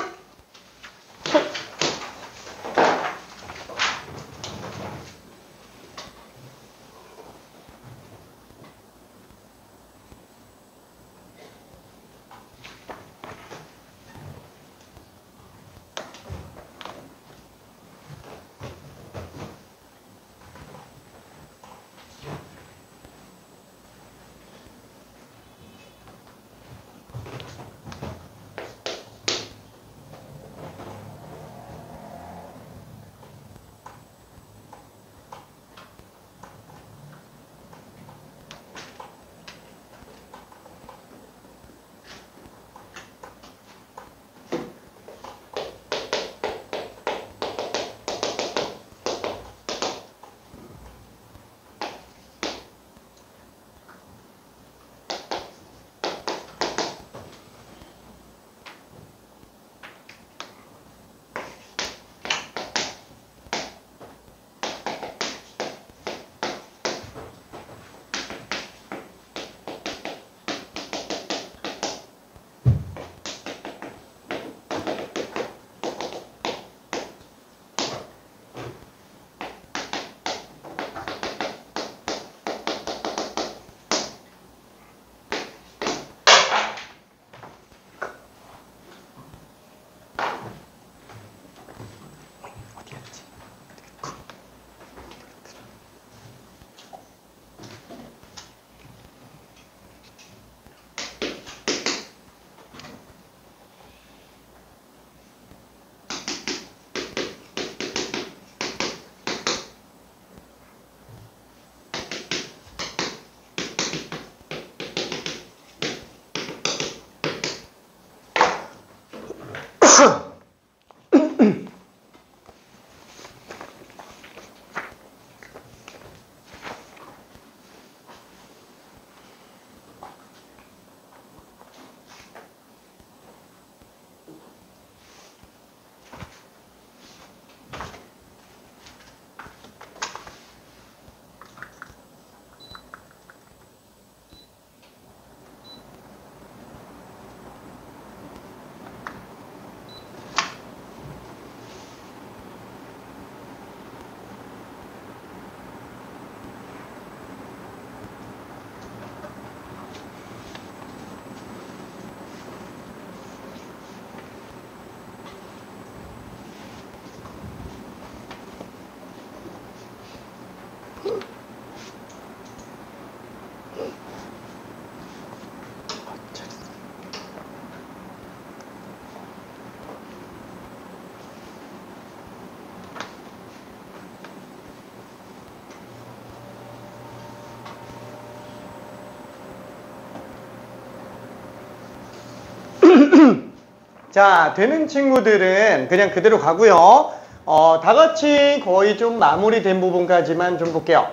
자, 되는 친구들은 그냥 그대로 가고요. 다 같이 거의 좀 마무리된 부분까지만 좀 볼게요.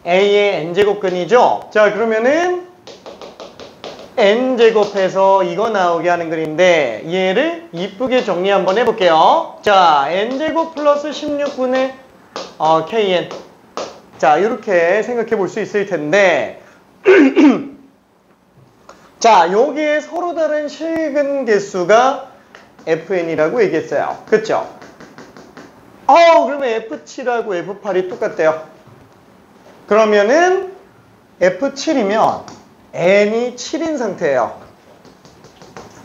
A의 n제곱근이죠. 자, 그러면은 n제곱해서 이거 나오게 하는 글인데 얘를 이쁘게 정리 한번 해볼게요. 자, n제곱 플러스 16분의 kn. 자, 이렇게 생각해 볼 수 있을 텐데 자, 여기에 서로 다른 실근 개수가 fn이라고 얘기했어요. 그쵸? 그러면 f7하고 f8이 똑같대요. 그러면은 f7이면 n이 7인 상태예요.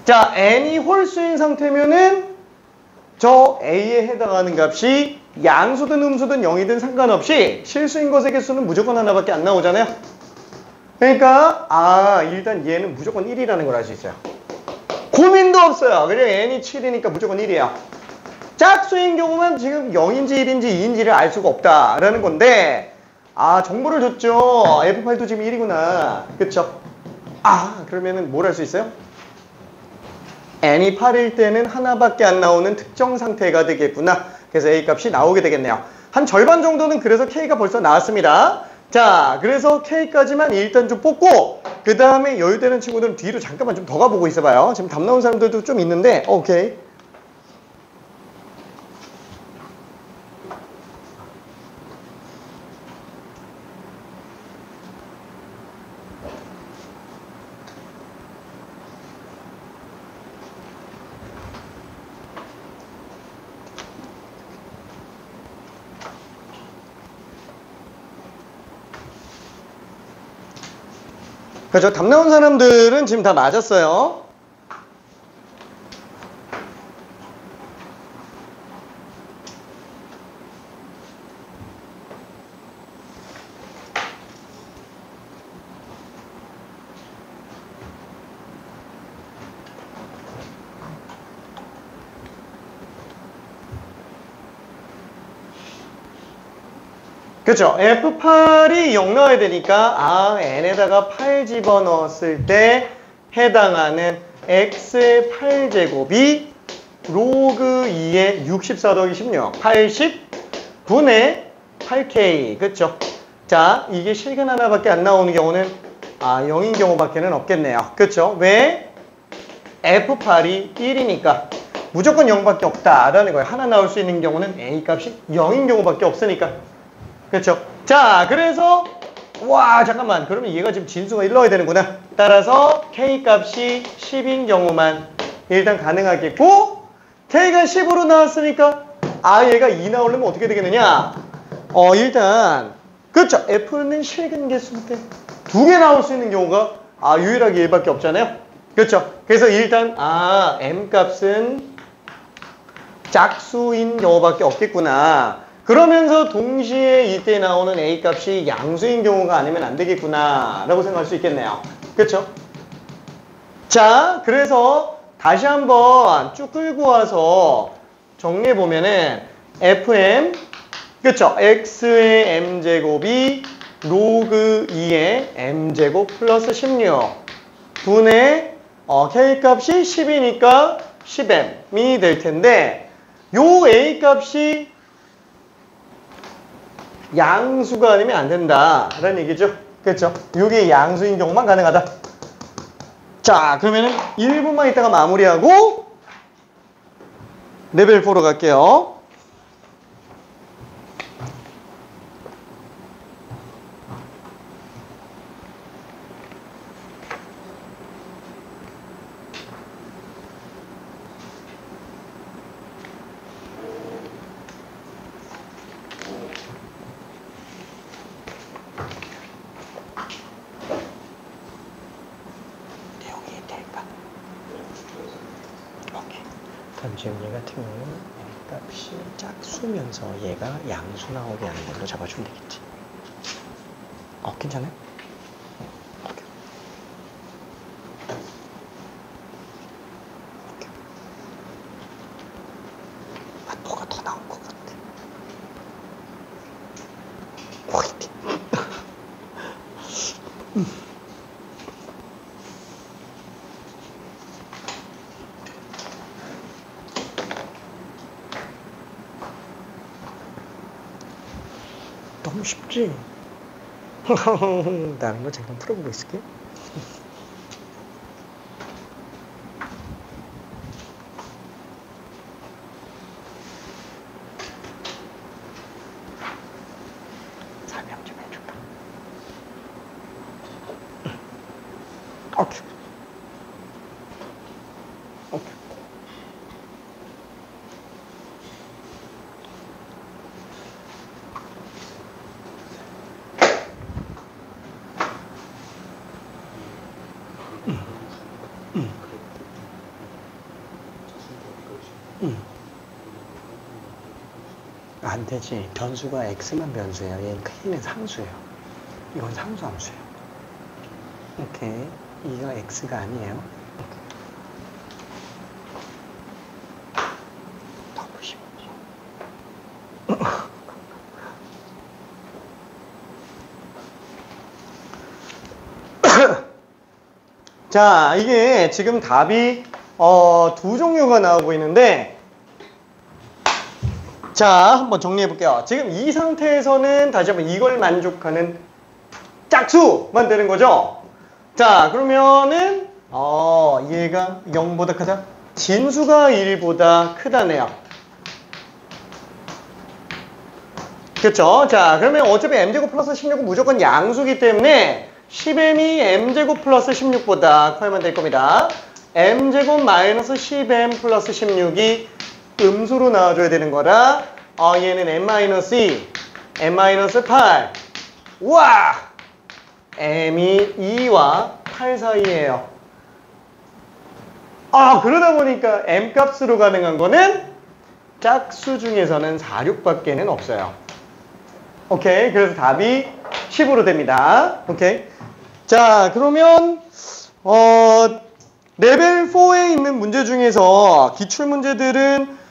자, n이 홀수인 상태면은 저 a에 해당하는 값이 양수든 음수든 0이든 상관없이 실수인 것의 개수는 무조건 하나밖에 안 나오잖아요. 그러니까 일단 얘는 무조건 1이라는 걸 알 수 있어요. 고민도 없어요. 그냥 n이 7이니까 무조건 1이에요. 짝수인 경우만 지금 0인지 1인지 2인지를 알 수가 없다라는 건데 정보를 줬죠. F8도 지금 1이구나. 그쵸? 그러면은 뭘 할 수 있어요? n이 8일 때는 하나밖에 안 나오는 특정 상태가 되겠구나. 그래서 A 값이 나오게 되겠네요. 한 절반 정도는 그래서 K가 벌써 나왔습니다. 자, 그래서 K까지만 일단 좀 뽑고 그 다음에 여유되는 친구들은 뒤로 잠깐만 좀 더 가보고 있어봐요. 지금 답 나온 사람들도 좀 있는데 오케이. 그렇죠. 답 나온 사람들은 지금 다 맞았어요. 그렇죠. F8이 0 나와야 되니까 n에다가 8 집어넣었을 때 해당하는 x의 8제곱이 로그 2의 64 더하기 16 80분의 8k. 그렇죠. 자, 이게 실근 하나밖에 안 나오는 경우는 0인 경우밖에는 없겠네요. 그렇죠. 왜? F8이 1이니까 무조건 0밖에 없다라는 거예요. 하나 나올 수 있는 경우는 A 값이 0인 경우밖에 없으니까. 그렇죠. 자, 그래서 잠깐만. 그러면 얘가 지금 진수가 1 넣어야 되는구나. 따라서 K 값이 10인 경우만 일단 가능하겠고 K가 10으로 나왔으니까 얘가 2 나오려면 어떻게 되겠느냐? 일단 그렇죠. F는 실근 개수인데 2개 나올 수 있는 경우가 유일하게 얘밖에 없잖아요. 그렇죠. 그래서 일단 M 값은 짝수인 경우밖에 없겠구나. 그러면서 동시에 이때 나오는 A 값이 양수인 경우가 아니면 안 되겠구나 라고 생각할 수 있겠네요. 그렇죠? 자, 그래서 다시 한번 쭉 끌고 와서 정리해보면은 FM, 그렇죠? X의 M제곱이 로그 2의 M제곱 플러스 16 분의 K값이 10이니까 10M이 될 텐데 요 A값이 양수가 아니면 안 된다라는 얘기죠. 그렇죠? 이게 양수인 경우만 가능하다. 자, 그러면은 1분만 있다가 마무리하고 레벨 4로 갈게요. 지금 얘 같은 경우는 값이 짝수면서 얘가 양수 나오게 하는 걸로 잡아주면 되겠지. 괜찮아요? 오케이. 뭐가 더 나올 것 같아. 화이팅. 너무 쉽지? 나는 거 잠깐 풀어보고 있을게. 설명 좀 해줄까? 오케이. 오케이. 안 되지. 변수가 x만 변수예요. 얘는 k는 상수예요. 이건 상수 함수예요. 오케이. 이거 x가 아니에요. 너무 쉽지. 자, 이게 지금 답이 두 종류가 나오고 있는데, 자, 한번 정리해 볼게요. 지금 이 상태에서는 다시 한번 이걸 만족하는 짝수만 되는 거죠. 자, 그러면은 얘가 0보다 크다? 진수가 1보다 크다네요. 그렇죠? 자, 그러면 어차피 m제곱 플러스 16은 무조건 양수기 때문에 10m이 m제곱 플러스 16보다 커야만 될 겁니다. m제곱 마이너스 10m 플러스 16이 음수로 나와줘야 되는 거라 얘는 m-2, m-8 우와! m이 2와 8 사이에요. 그러다 보니까 m 값으로 가능한 거는 짝수 중에서는 4, 6밖에는 없어요. 오케이, 그래서 답이 10으로 됩니다. 오케이. 자, 그러면 레벨 4에 있는 문제 중에서 기출 문제들은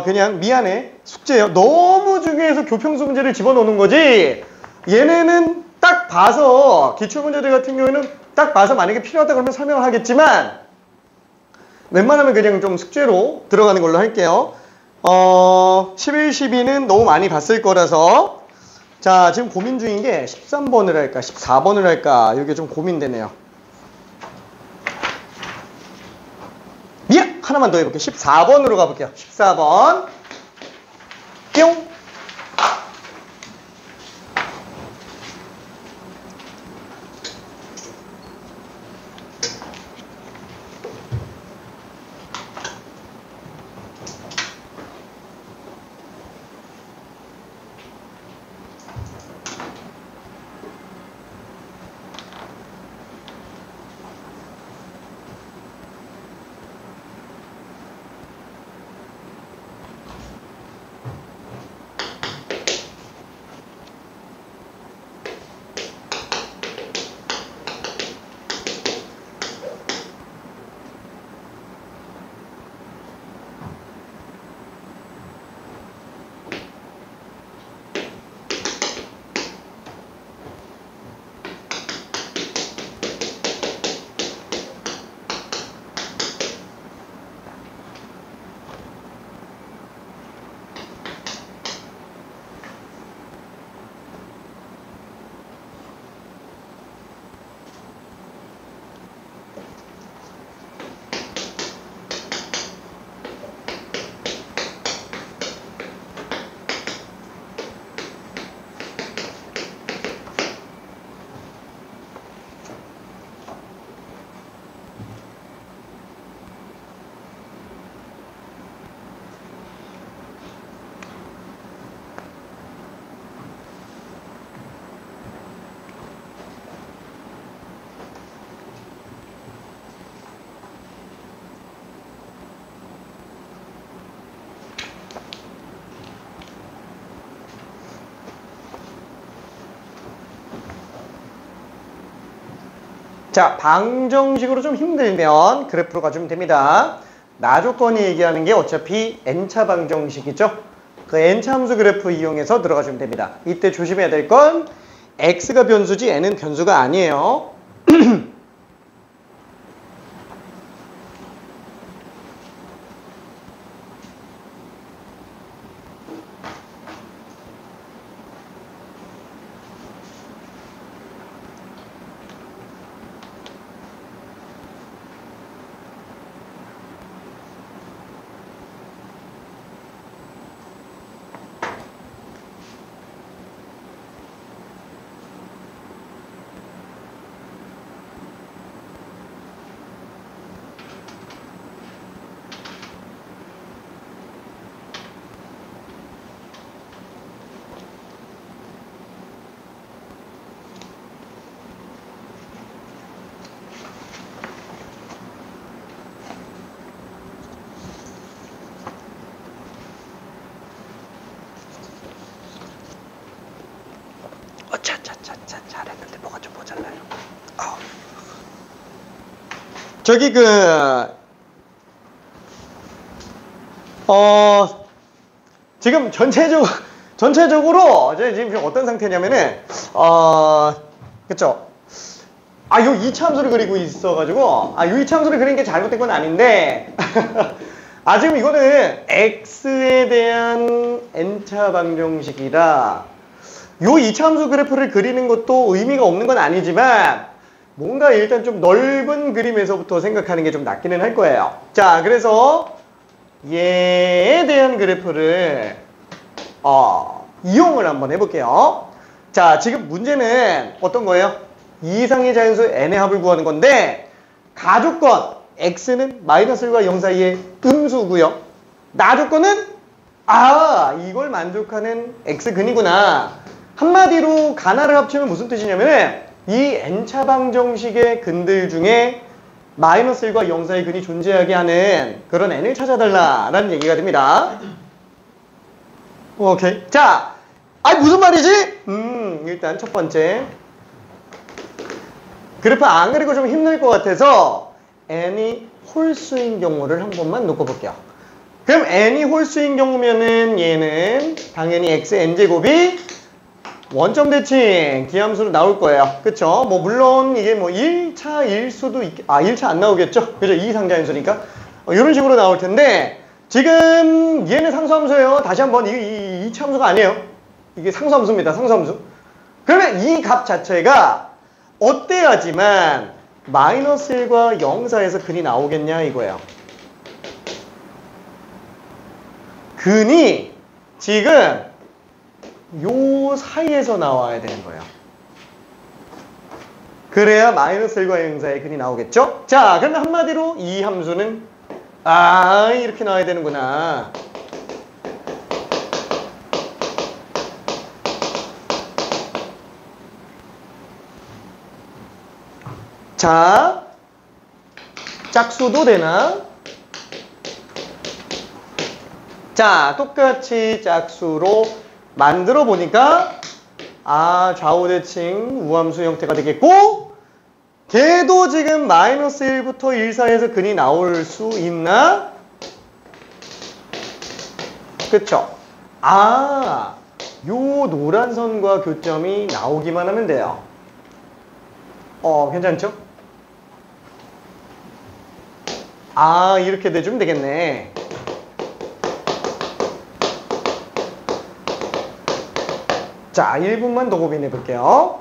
그냥 미안해 숙제예요. 너무 중요해서 교평수 문제를 집어넣는 거지. 얘네는 딱 봐서 기출 문제들 같은 경우에는 딱 봐서 만약에 필요하다 그러면 설명을 하겠지만 웬만하면 그냥 좀 숙제로 들어가는 걸로 할게요. 11, 12는 너무 많이 봤을 거라서 자, 지금 고민 중인 게 13번을 할까 14번을 할까 이게 좀 고민되네요. 하나만 더 해볼게요. 14번으로 가볼게요. 14번 뿅. 자, 방정식으로 좀 힘들면 그래프로 가주면 됩니다. 나조건이 얘기하는 게 어차피 n차 방정식이죠. 그 n차 함수 그래프 이용해서 들어가주면 됩니다. 이때 조심해야 될 건 x가 변수지 n은 변수가 아니에요. 차차차차 잘했는데 뭐가 좀 모자라요. 저기 지금 전체적으로 지금 어떤 상태냐면은 그쵸? 요 이차함수를 그리고 있어가지고 요 이차함수를 그린 게 잘못된 건 아닌데 지금 이거는 x에 대한 n차 방정식이라 요 이차함수 그래프를 그리는 것도 의미가 없는 건 아니지만 뭔가 일단 좀 넓은 그림에서부터 생각하는 게 좀 낫기는 할 거예요. 자, 그래서 얘에 대한 그래프를 이용을 한번 해볼게요. 자, 지금 문제는 어떤 거예요? 이상의 자연수 n의 합을 구하는 건데 가조건 x는 -1과 0 사이의 음수고요. 나조건은 이걸 만족하는 x근이구나. 한마디로 가나를 합치면 무슨 뜻이냐면은 이 n차 방정식의 근들 중에 -1과 0 사이 근이 존재하게 하는 그런 n을 찾아달라라는 얘기가 됩니다. 오케이. 자, 무슨 말이지? 일단 첫 번째 그래프 안 그리고 좀 힘들 것 같아서 n이 홀수인 경우를 한 번만 놓고 볼게요. 그럼 n이 홀수인 경우면은 얘는 당연히 x의 n제곱이 원점 대칭 기함수로 나올 거예요. 그쵸? 물론 이게 1차일 수도 1차 안 나오겠죠? 그죠? 2상자연수니까. 이런 식으로 나올 텐데, 지금 얘는 상수함수예요. 다시 한번, 이 2차 함수가 아니에요. 이게 상수함수입니다. 상수함수. 그러면 이 값 자체가 어때야지만 -1과 0 사이에서 근이 나오겠냐 이거예요. 근이 지금 요 사이에서 나와야 되는 거예요. 그래야 -1과 0 사이에 근이 나오겠죠? 자, 그러면 한마디로 이 함수는 이렇게 나와야 되는구나. 자, 짝수도 되나? 자, 똑같이 짝수로 만들어 보니까 좌우대칭 우함수 형태가 되겠고 걔도 지금 -1부터 1 사이에서 근이 나올 수 있나? 그쵸? 요 노란 선과 교점이 나오기만 하면 돼요. 괜찮죠? 이렇게 내주면 되겠네. 자, 1분만 더 고민해 볼게요.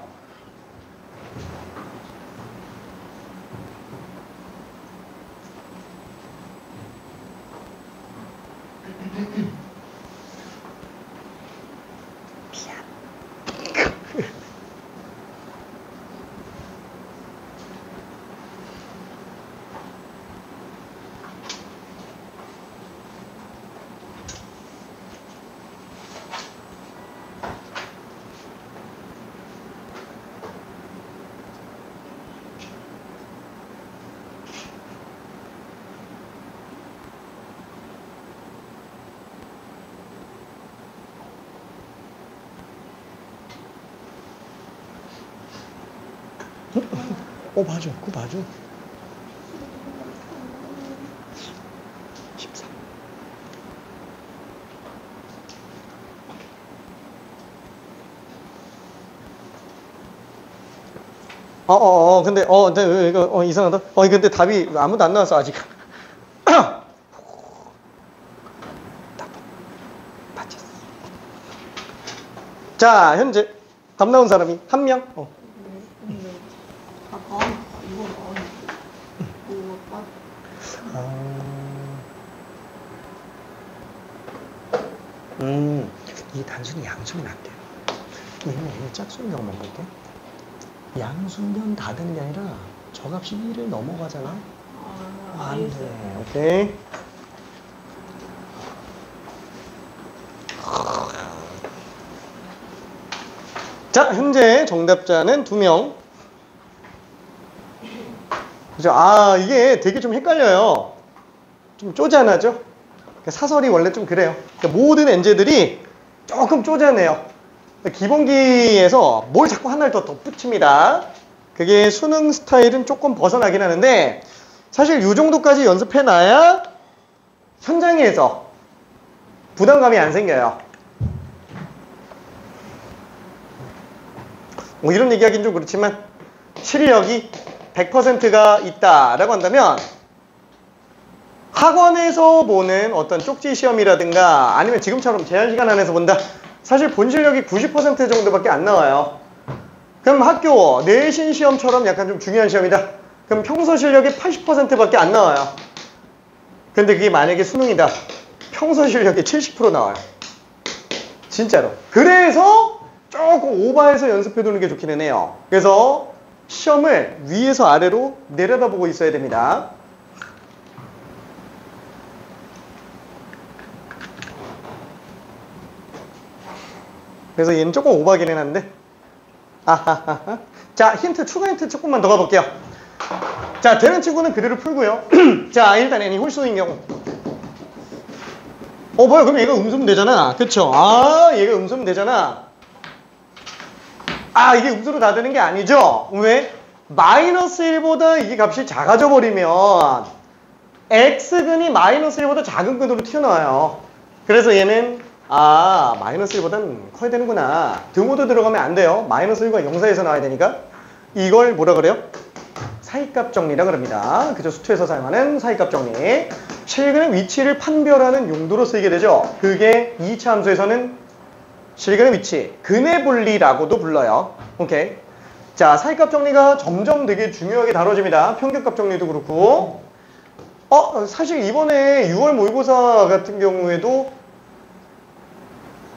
맞아. 그거 맞아. 14. 근데 이거 이상하다. 근데 답이 아무도 안 나왔어 아직. 맞췄어. 자, 현재 답 나온 사람이 한 명. 이게 단순히 양수면 안 돼요. 얘는 짝수인경만 볼게. 양수면 다 되는 게 아니라 저 값이 1을 넘어가잖아. 안 돼. 오케이. 자, 현재 정답자는 2명. 그죠? 이게 되게 좀 헷갈려요. 좀 쪼잔하죠? 사설이 원래 좀 그래요. 그러니까 모든 n제들이 조금 쪼잔해요. 기본기에서 뭘 자꾸 하나를 더 덧붙입니다. 그게 수능 스타일은 조금 벗어나긴 하는데 사실 이 정도까지 연습해놔야 현장에서 부담감이 안 생겨요. 뭐 이런 얘기하기는 좀 그렇지만 실력이 100%가 있다라고 한다면 학원에서 보는 어떤 쪽지 시험이라든가 아니면 지금처럼 제한시간 안에서 본다. 사실 본 실력이 90% 정도밖에 안 나와요. 그럼 학교 내신 시험처럼 약간 좀 중요한 시험이다. 그럼 평소 실력이 80%밖에 안 나와요. 근데 그게 만약에 수능이다. 평소 실력이 70% 나와요. 진짜로. 그래서 조금 오버해서 연습해두는 게 좋기는 해요. 그래서 시험을 위에서 아래로 내려다보고 있어야 됩니다. 그래서 얘는 조금 오버하기는 한데 아하하하. 자, 추가 힌트 조금만 더 가볼게요. 자, 되는 친구는 그대로 풀고요. 자, 일단 n이 홀수인 경우 뭐야, 그럼 얘가 음수면 되잖아. 그쵸? 얘가 음수면 되잖아. 이게 음수로 다 되는 게 아니죠? 왜? 마이너스 1보다 이게 값이 작아져 버리면 x근이 마이너스 1보다 작은 근으로 튀어나와요. 그래서 얘는 마이너스 1보단 커야 되는구나. 등호도 들어가면 안 돼요. 마이너스 1과 0 사이에서 나와야 되니까 이걸 뭐라 그래요? 사이값 정리라 그럽니다. 그죠? 수투에서 사용하는 사이값 정리. 실근의 위치를 판별하는 용도로 쓰이게 되죠. 그게 2차 함수에서는 실근의 위치, 근의 분리라고도 불러요. 오케이. 자, 사이값 정리가 점점 되게 중요하게 다뤄집니다. 평균값 정리도 그렇고. 사실 이번에 6월 모의고사 같은 경우에도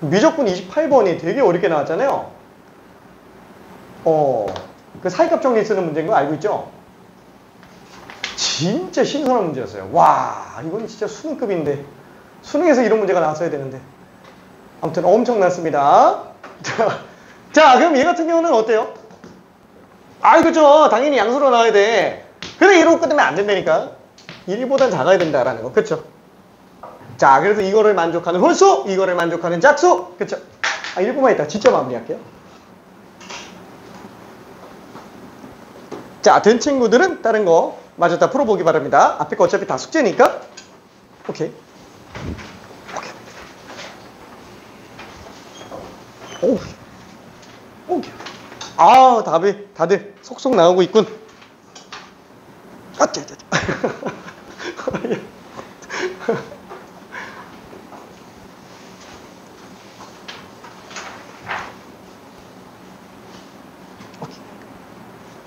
미적분 28번이 되게 어렵게 나왔잖아요. 그 사이값 정리 쓰는 문제인 거 알고 있죠? 진짜 신선한 문제였어요. 와, 이건 진짜 수능급인데. 수능에서 이런 문제가 나왔어야 되는데. 아무튼 엄청났습니다. 자, 그럼 얘 같은 경우는 어때요? 그쵸. 당연히 양수로 나와야 돼. 근데 1로 끝내면 안 된다니까. 1보단 작아야 된다라는 거. 그쵸? 자, 그래서 이거를 만족하는 홀수, 이거를 만족하는 짝수. 그쵸? 1분만 있다. 진짜 마무리할게요. 자, 된 친구들은 다른 거 마저 다 풀어보기 바랍니다. 앞에 거 어차피 다 숙제니까. 오케이. 오케이. 답이 다들 속속 나오고 있군.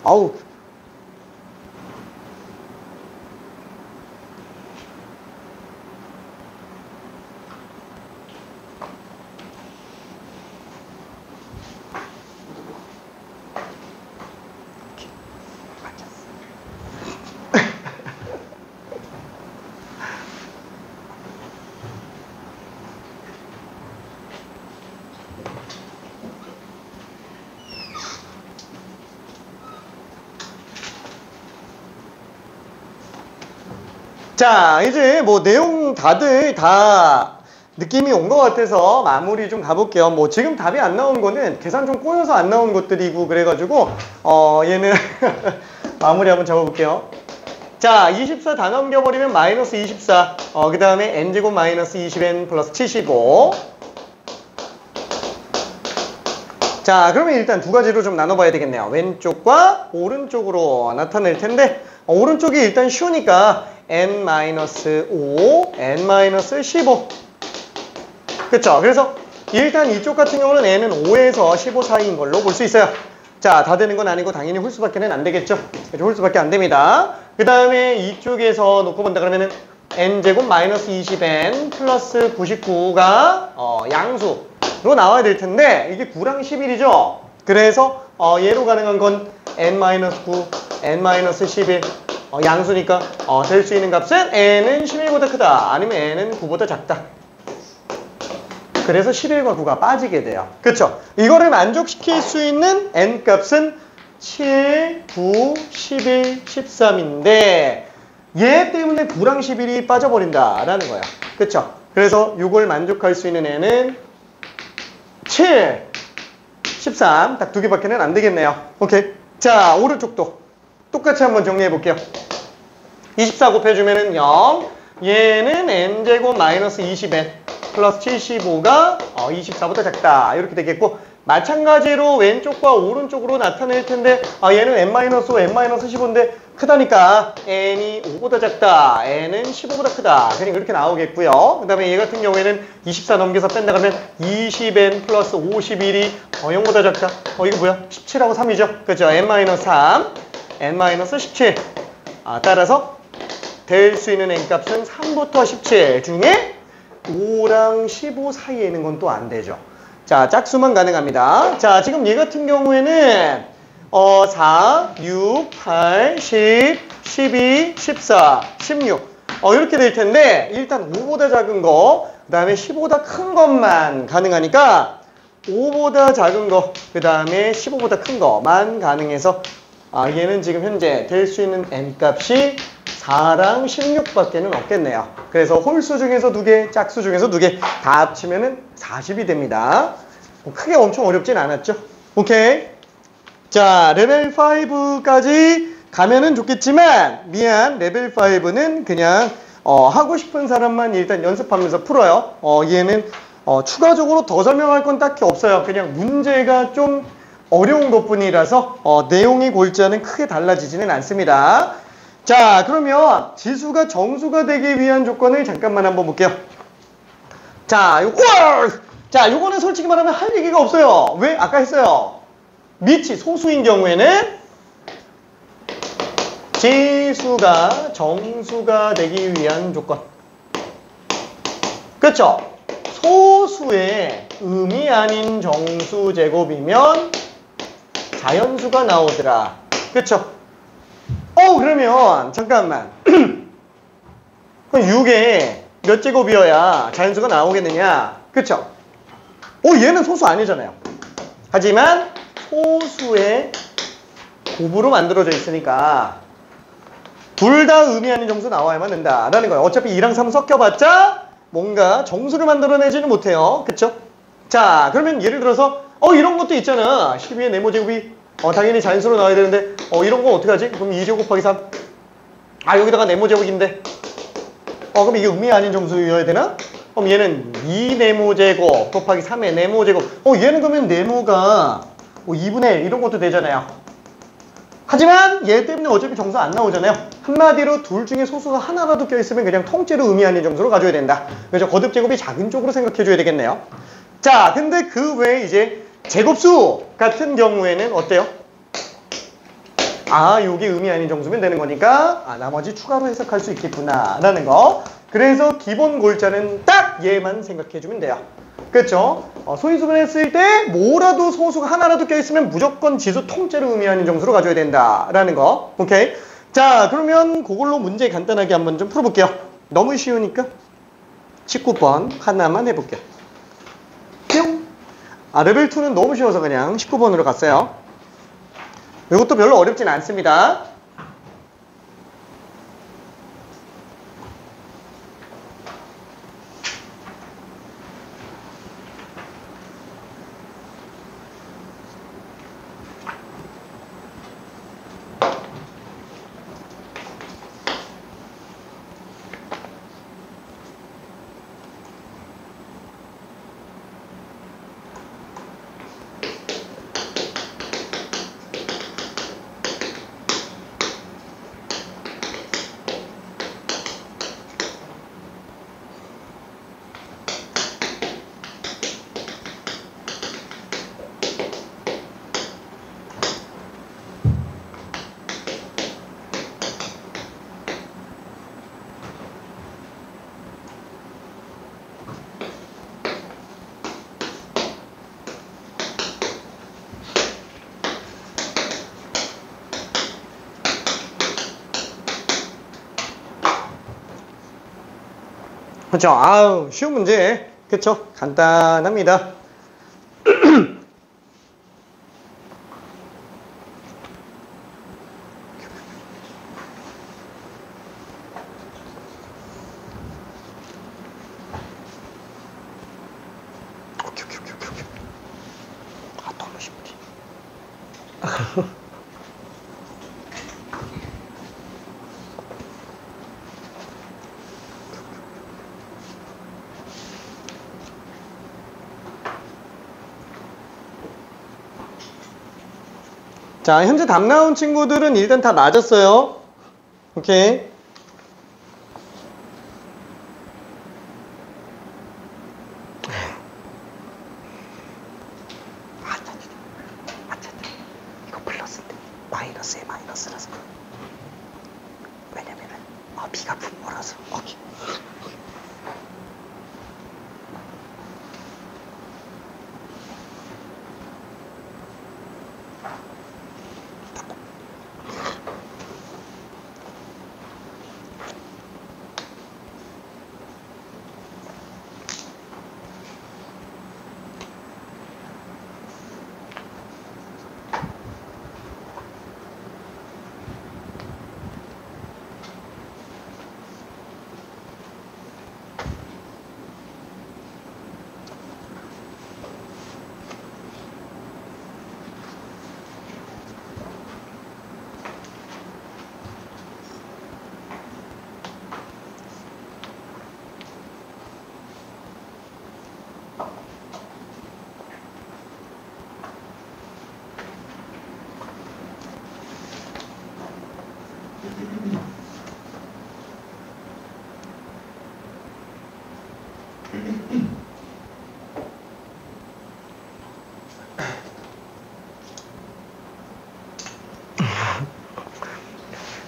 아우. 자, 이제 뭐 내용 다들 다 느낌이 온 것 같아서 마무리 좀 가볼게요. 뭐 지금 답이 안 나온 거는 계산 좀 꼬여서 안 나온 것들이고 그래가지고 얘는 마무리 한번 잡아볼게요. 자, 24 다 넘겨버리면 마이너스 24. 그 다음에 n제곱 마이너스 20n 플러스 75. 자, 그러면 일단 두 가지로 좀 나눠봐야 되겠네요. 왼쪽과 오른쪽으로 나타낼 텐데 오른쪽이 일단 쉬우니까 n-5, n-15. 그쵸? 그래서 일단 이쪽 같은 경우는 n은 5에서 15 사이인 걸로 볼 수 있어요. 자, 다 되는 건 아니고 당연히 홀수밖에는 안 되겠죠? 홀수밖에 안 됩니다. 그 다음에 이쪽에서 놓고 본다 그러면은 n제곱 마이너스 20n 플러스 99가 양수로 나와야 될 텐데 이게 9랑 11이죠? 그래서 얘로 가능한 건 n-9, n-11 양수니까 될 수 있는 값은 n은 11보다 크다 아니면 n은 9보다 작다. 그래서 11과 9가 빠지게 돼요. 그쵸? 이거를 만족시킬 수 있는 n 값은 7, 9, 11, 13인데 얘 때문에 9랑 11이 빠져버린다라는 거야. 그쵸? 그래서 이걸 만족할 수 있는 n은 7, 13. 딱 두 개밖에는 안 되겠네요. 오케이. 자, 오른쪽도 똑같이 한번 정리해 볼게요. 24 곱해주면은 0. 얘는 n제곱 마이너스 20n 플러스 75가 24보다 작다. 이렇게 되겠고, 마찬가지로 왼쪽과 오른쪽으로 나타낼 텐데, 얘는 n-5, n-15인데 크다니까 n이 5보다 작다, n은 15보다 크다. 그냥 이렇게 나오겠고요. 그 다음에 얘 같은 경우에는 24 넘겨서 뺀다 그러면 20n 플러스 51이 0보다 작다. 이거 뭐야? 17하고 3이죠? 그렇죠? n-3, n-17. 따라서 될 수 있는 n값은 3부터 17 중에 5랑 15 사이에 있는 건 또 안 되죠. 자, 짝수만 가능합니다. 자, 지금 얘 같은 경우에는 4, 6, 8, 10, 12, 14, 16 이렇게 될 텐데, 일단 5보다 작은 거, 그 다음에 15보다 큰 것만 가능하니까 5보다 작은 거, 그 다음에 15보다 큰 거만 가능해서 얘는 지금 현재 될 수 있는 n값이 4랑 16밖에는 없겠네요. 그래서 홀수 중에서 2개, 짝수 중에서 2개 다 합치면은 40이 됩니다. 크게 엄청 어렵진 않았죠? 오케이. 자, 레벨 5까지 가면은 좋겠지만, 미안, 레벨 5는 그냥 하고 싶은 사람만 일단 연습하면서 풀어요. 얘는 추가적으로 더 설명할 건 딱히 없어요. 그냥 문제가 좀 어려운 것뿐이라서 내용의 골자는 크게 달라지지는 않습니다. 자, 그러면 지수가 정수가 되기 위한 조건을 잠깐만 한번 볼게요. 자, 요거는 솔직히 말하면 할 얘기가 없어요. 왜? 아까 했어요. 밑이 소수인 경우에는 지수가 정수가 되기 위한 조건. 그렇죠? 소수의 음이 아닌 정수 제곱이면 자연수가 나오더라. 그렇죠? 그러면 잠깐만. 그럼 6에 몇 제곱이어야 자연수가 나오겠느냐? 그쵸? 얘는 소수 아니잖아요. 하지만 소수의 곱으로 만들어져 있으니까 둘 다 의미 아닌 정수 나와야만 된다라는 거예요. 어차피 2랑 3 섞여봤자 뭔가 정수를 만들어내지는 못해요. 그쵸? 자, 그러면 예를 들어서 이런 것도 있잖아. 12의 네모제곱이 당연히 자연수로 나와야 되는데 이런 건 어떡하지? 그럼 2제곱 곱하기 3. 여기다가 네모제곱인데 그럼 이게 의미 아닌 정수여야 되나? 그럼 얘는 2네모제곱 곱하기 3의 네모제곱. 얘는 그러면 네모가 2분의 1 이런 것도 되잖아요. 하지만 얘 때문에 어차피 정수 안 나오잖아요. 한마디로 둘 중에 소수가 하나라도 껴있으면 그냥 통째로 의미 아닌 정수로 가져야 된다. 그래서 거듭제곱이 작은 쪽으로 생각해줘야 되겠네요. 자, 근데 그 외에 이제 제곱수 같은 경우에는 어때요? 요게 의미 아닌 정수면 되는 거니까 나머지 추가로 해석할 수 있겠구나 라는 거. 그래서 기본 골자는 딱 얘만 생각해주면 돼요. 그렇죠? 소인수분 했을 때 뭐라도 소수가 하나라도 껴있으면 무조건 지수 통째로 의미 아닌 정수로 가져야 된다 라는 거. 오케이? 자, 그러면 그걸로 문제 간단하게 한번 좀 풀어볼게요. 너무 쉬우니까 19번 하나만 해볼게요. 뿅! 레벨 2는 너무 쉬워서 그냥 19번으로 갔어요. 이것도 별로 어렵진 않습니다. 그렇죠? 쉬운 문제. 그렇죠? 간단합니다. 오케이. 너무 쉽다. 자, 현재 답 나온 친구들은 일단 다 맞았어요. 오케이. 이거 플러스인데 마이너스에 마이너스라서. 왜냐면은 B가 분모라서. 오케이.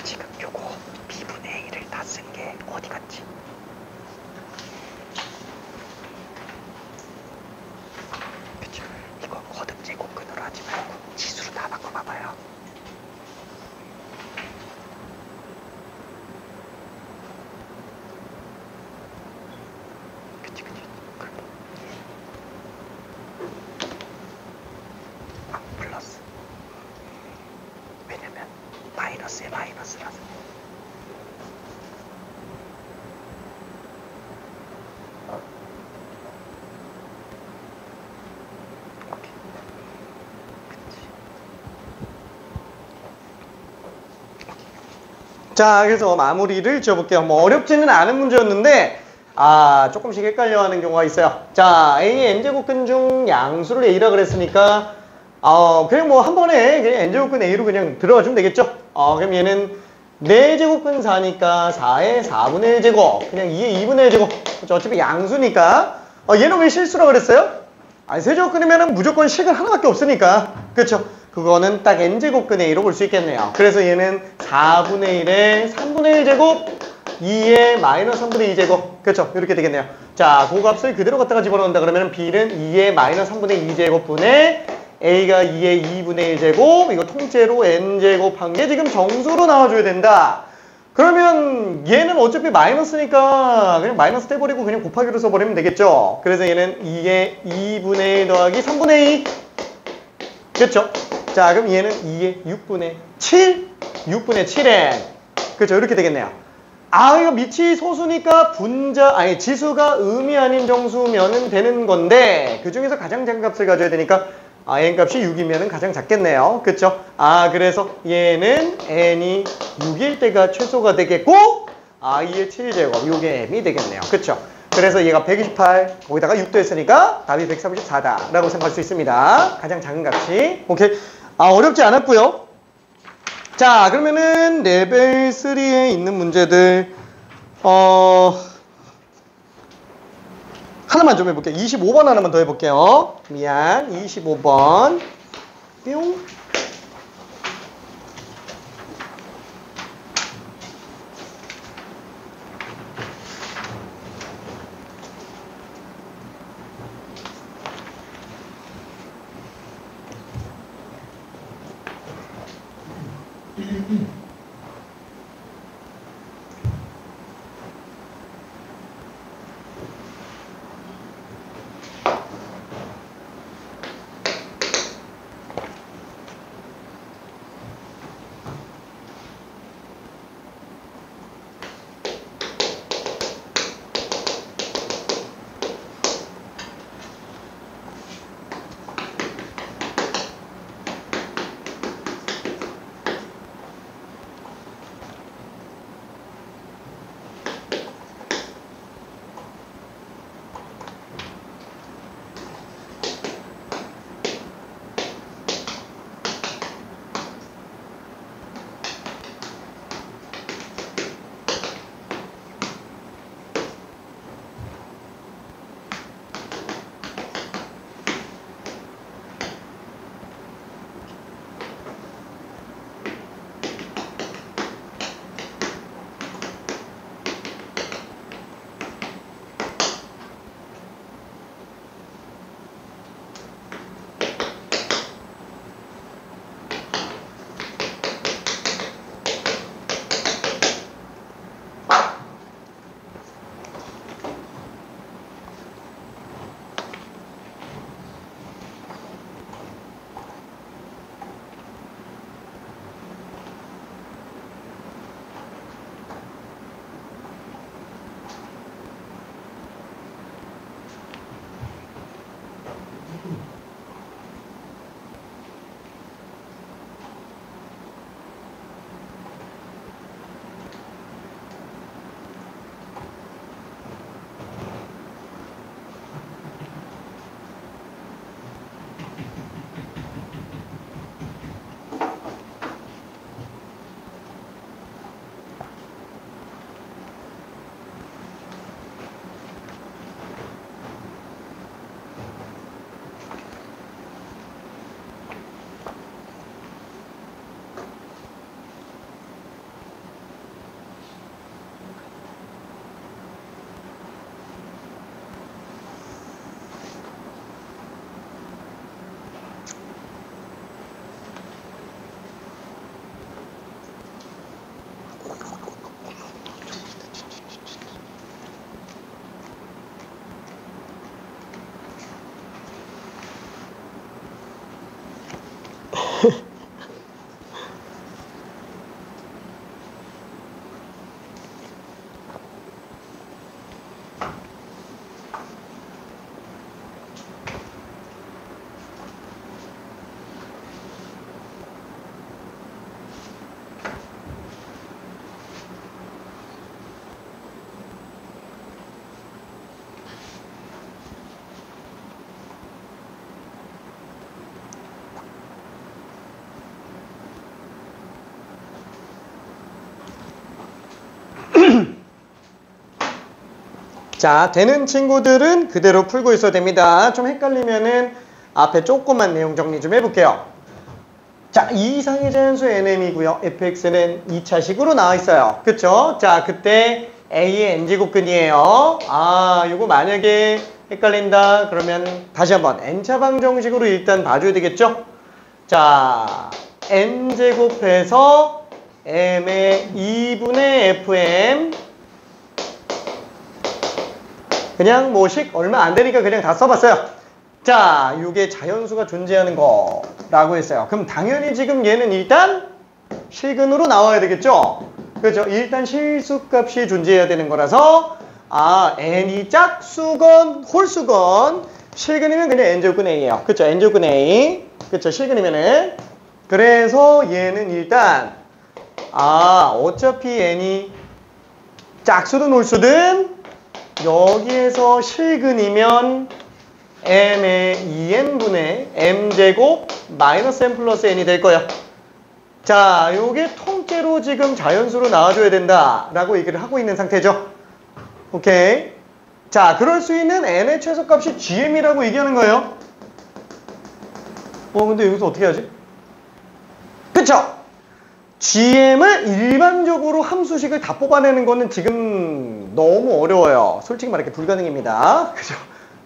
지금 요거 B분의 A를 다 쓴 게 어디 갔지? 그쵸? 이거 거듭 제곱근으로 하지 말고 지수로 다 바꿔봐봐요. 그치. 플러스. 왜냐면 마이너스에 마이너스라서. 오케이. 자, 그래서 마무리를 지어볼게요. 뭐 어렵지는 않은 문제였는데 조금씩 헷갈려하는 경우가 있어요. 자, A의 n제곱근 중 양수를 A라 그랬으니까 그냥 뭐 한 번에 그냥 n제곱근 A로 그냥 들어가주면 되겠죠. 그럼 얘는 4제곱근 4니까 4의 4분의 1제곱, 그냥 2의 2분의 1제곱. 그렇죠? 어차피 양수니까. 얘는 왜 실수라 그랬어요? 세제곱근이면 무조건 식은 하나밖에 없으니까. 그렇죠? 그거는 딱 n제곱근 A로 볼 수 있겠네요. 그래서 얘는 4분의 1에 3분의 1제곱, 2에 마이너스 3분의 2제곱. 그렇죠? 이렇게 되겠네요. 자, 그 값을 그대로 갖다가 집어넣는다 그러면 B는 2의 마이너스 3분의 2제곱분의 A가 2의 2분의 1제곱, 이거 통째로 n제곱 한 게 지금 정수로 나와줘야 된다. 그러면 얘는 어차피 마이너스니까 그냥 마이너스 떼버리고 그냥 곱하기로 써버리면 되겠죠. 그래서 얘는 2의 2분의 1 더하기 3분의 2. 그렇죠? 자, 그럼 얘는 2의 6분의 7. 6분의 7n. 그렇죠? 이렇게 되겠네요. 이거 밑이 소수니까 지수가 음이 아닌 정수면은 되는 건데, 그 중에서 가장 작은 값을 가져야 되니까, n 값이 6이면은 가장 작겠네요. 그쵸? 그래서 얘는 n이 6일 때가 최소가 되겠고, 2의 7제곱, 요게 m이 되겠네요. 그쵸? 그래서 얘가 128, 거기다가 6도 했으니까 답이 134다. 라고 생각할 수 있습니다. 가장 작은 값이. 오케이. 어렵지 않았고요. 자, 그러면은 레벨 3에 있는 문제들 하나만 좀 해볼게요. 25번 하나만 더 해볼게요. 25번 뿅. 자, 되는 친구들은 그대로 풀고 있어도 됩니다. 좀 헷갈리면은 앞에 조금만 내용 정리 좀 해볼게요. 자, 이 이상의 자연수 nm이고요. fx는 2차식으로 나와 있어요. 그쵸? 자, 그때 a의 n제곱근이에요. 아, 요거 만약에 헷갈린다 그러면 다시 한번 n차방 정식으로 일단 봐줘야 되겠죠? 자, n제곱해서 m의 2분의 fm 그냥 뭐 식 얼마 안 되니까 그냥 다 써봤어요. 자, 이게 자연수가 존재하는 거라고 했어요. 그럼 당연히 지금 얘는 일단 실근으로 나와야 되겠죠? 그렇죠? 일단 실수값이 존재해야 되는 거라서 아, n이 짝수건 홀수건 실근이면 그냥 n제곱근 a예요. 그렇죠? n제곱근 a. 그렇죠? 실근이면은 그래서 얘는 일단 아, 어차피 n이 짝수든 홀수든 여기에서 실근이면 m의 2n분의 m제곱 마이너스 n 플러스 n이 될 거야. 자, 요게 통째로 지금 자연수로 나와줘야 된다라고 얘기를 하고 있는 상태죠. 오케이. 자, 그럴 수 있는 n의 최소값이 gm이라고 얘기하는 거예요. 근데 여기서 어떻게 하지? 그쵸? gm을 일반적으로 함수식을 다 뽑아내는 거는 지금 너무 어려워요. 솔직히 말해 불가능입니다. 그죠?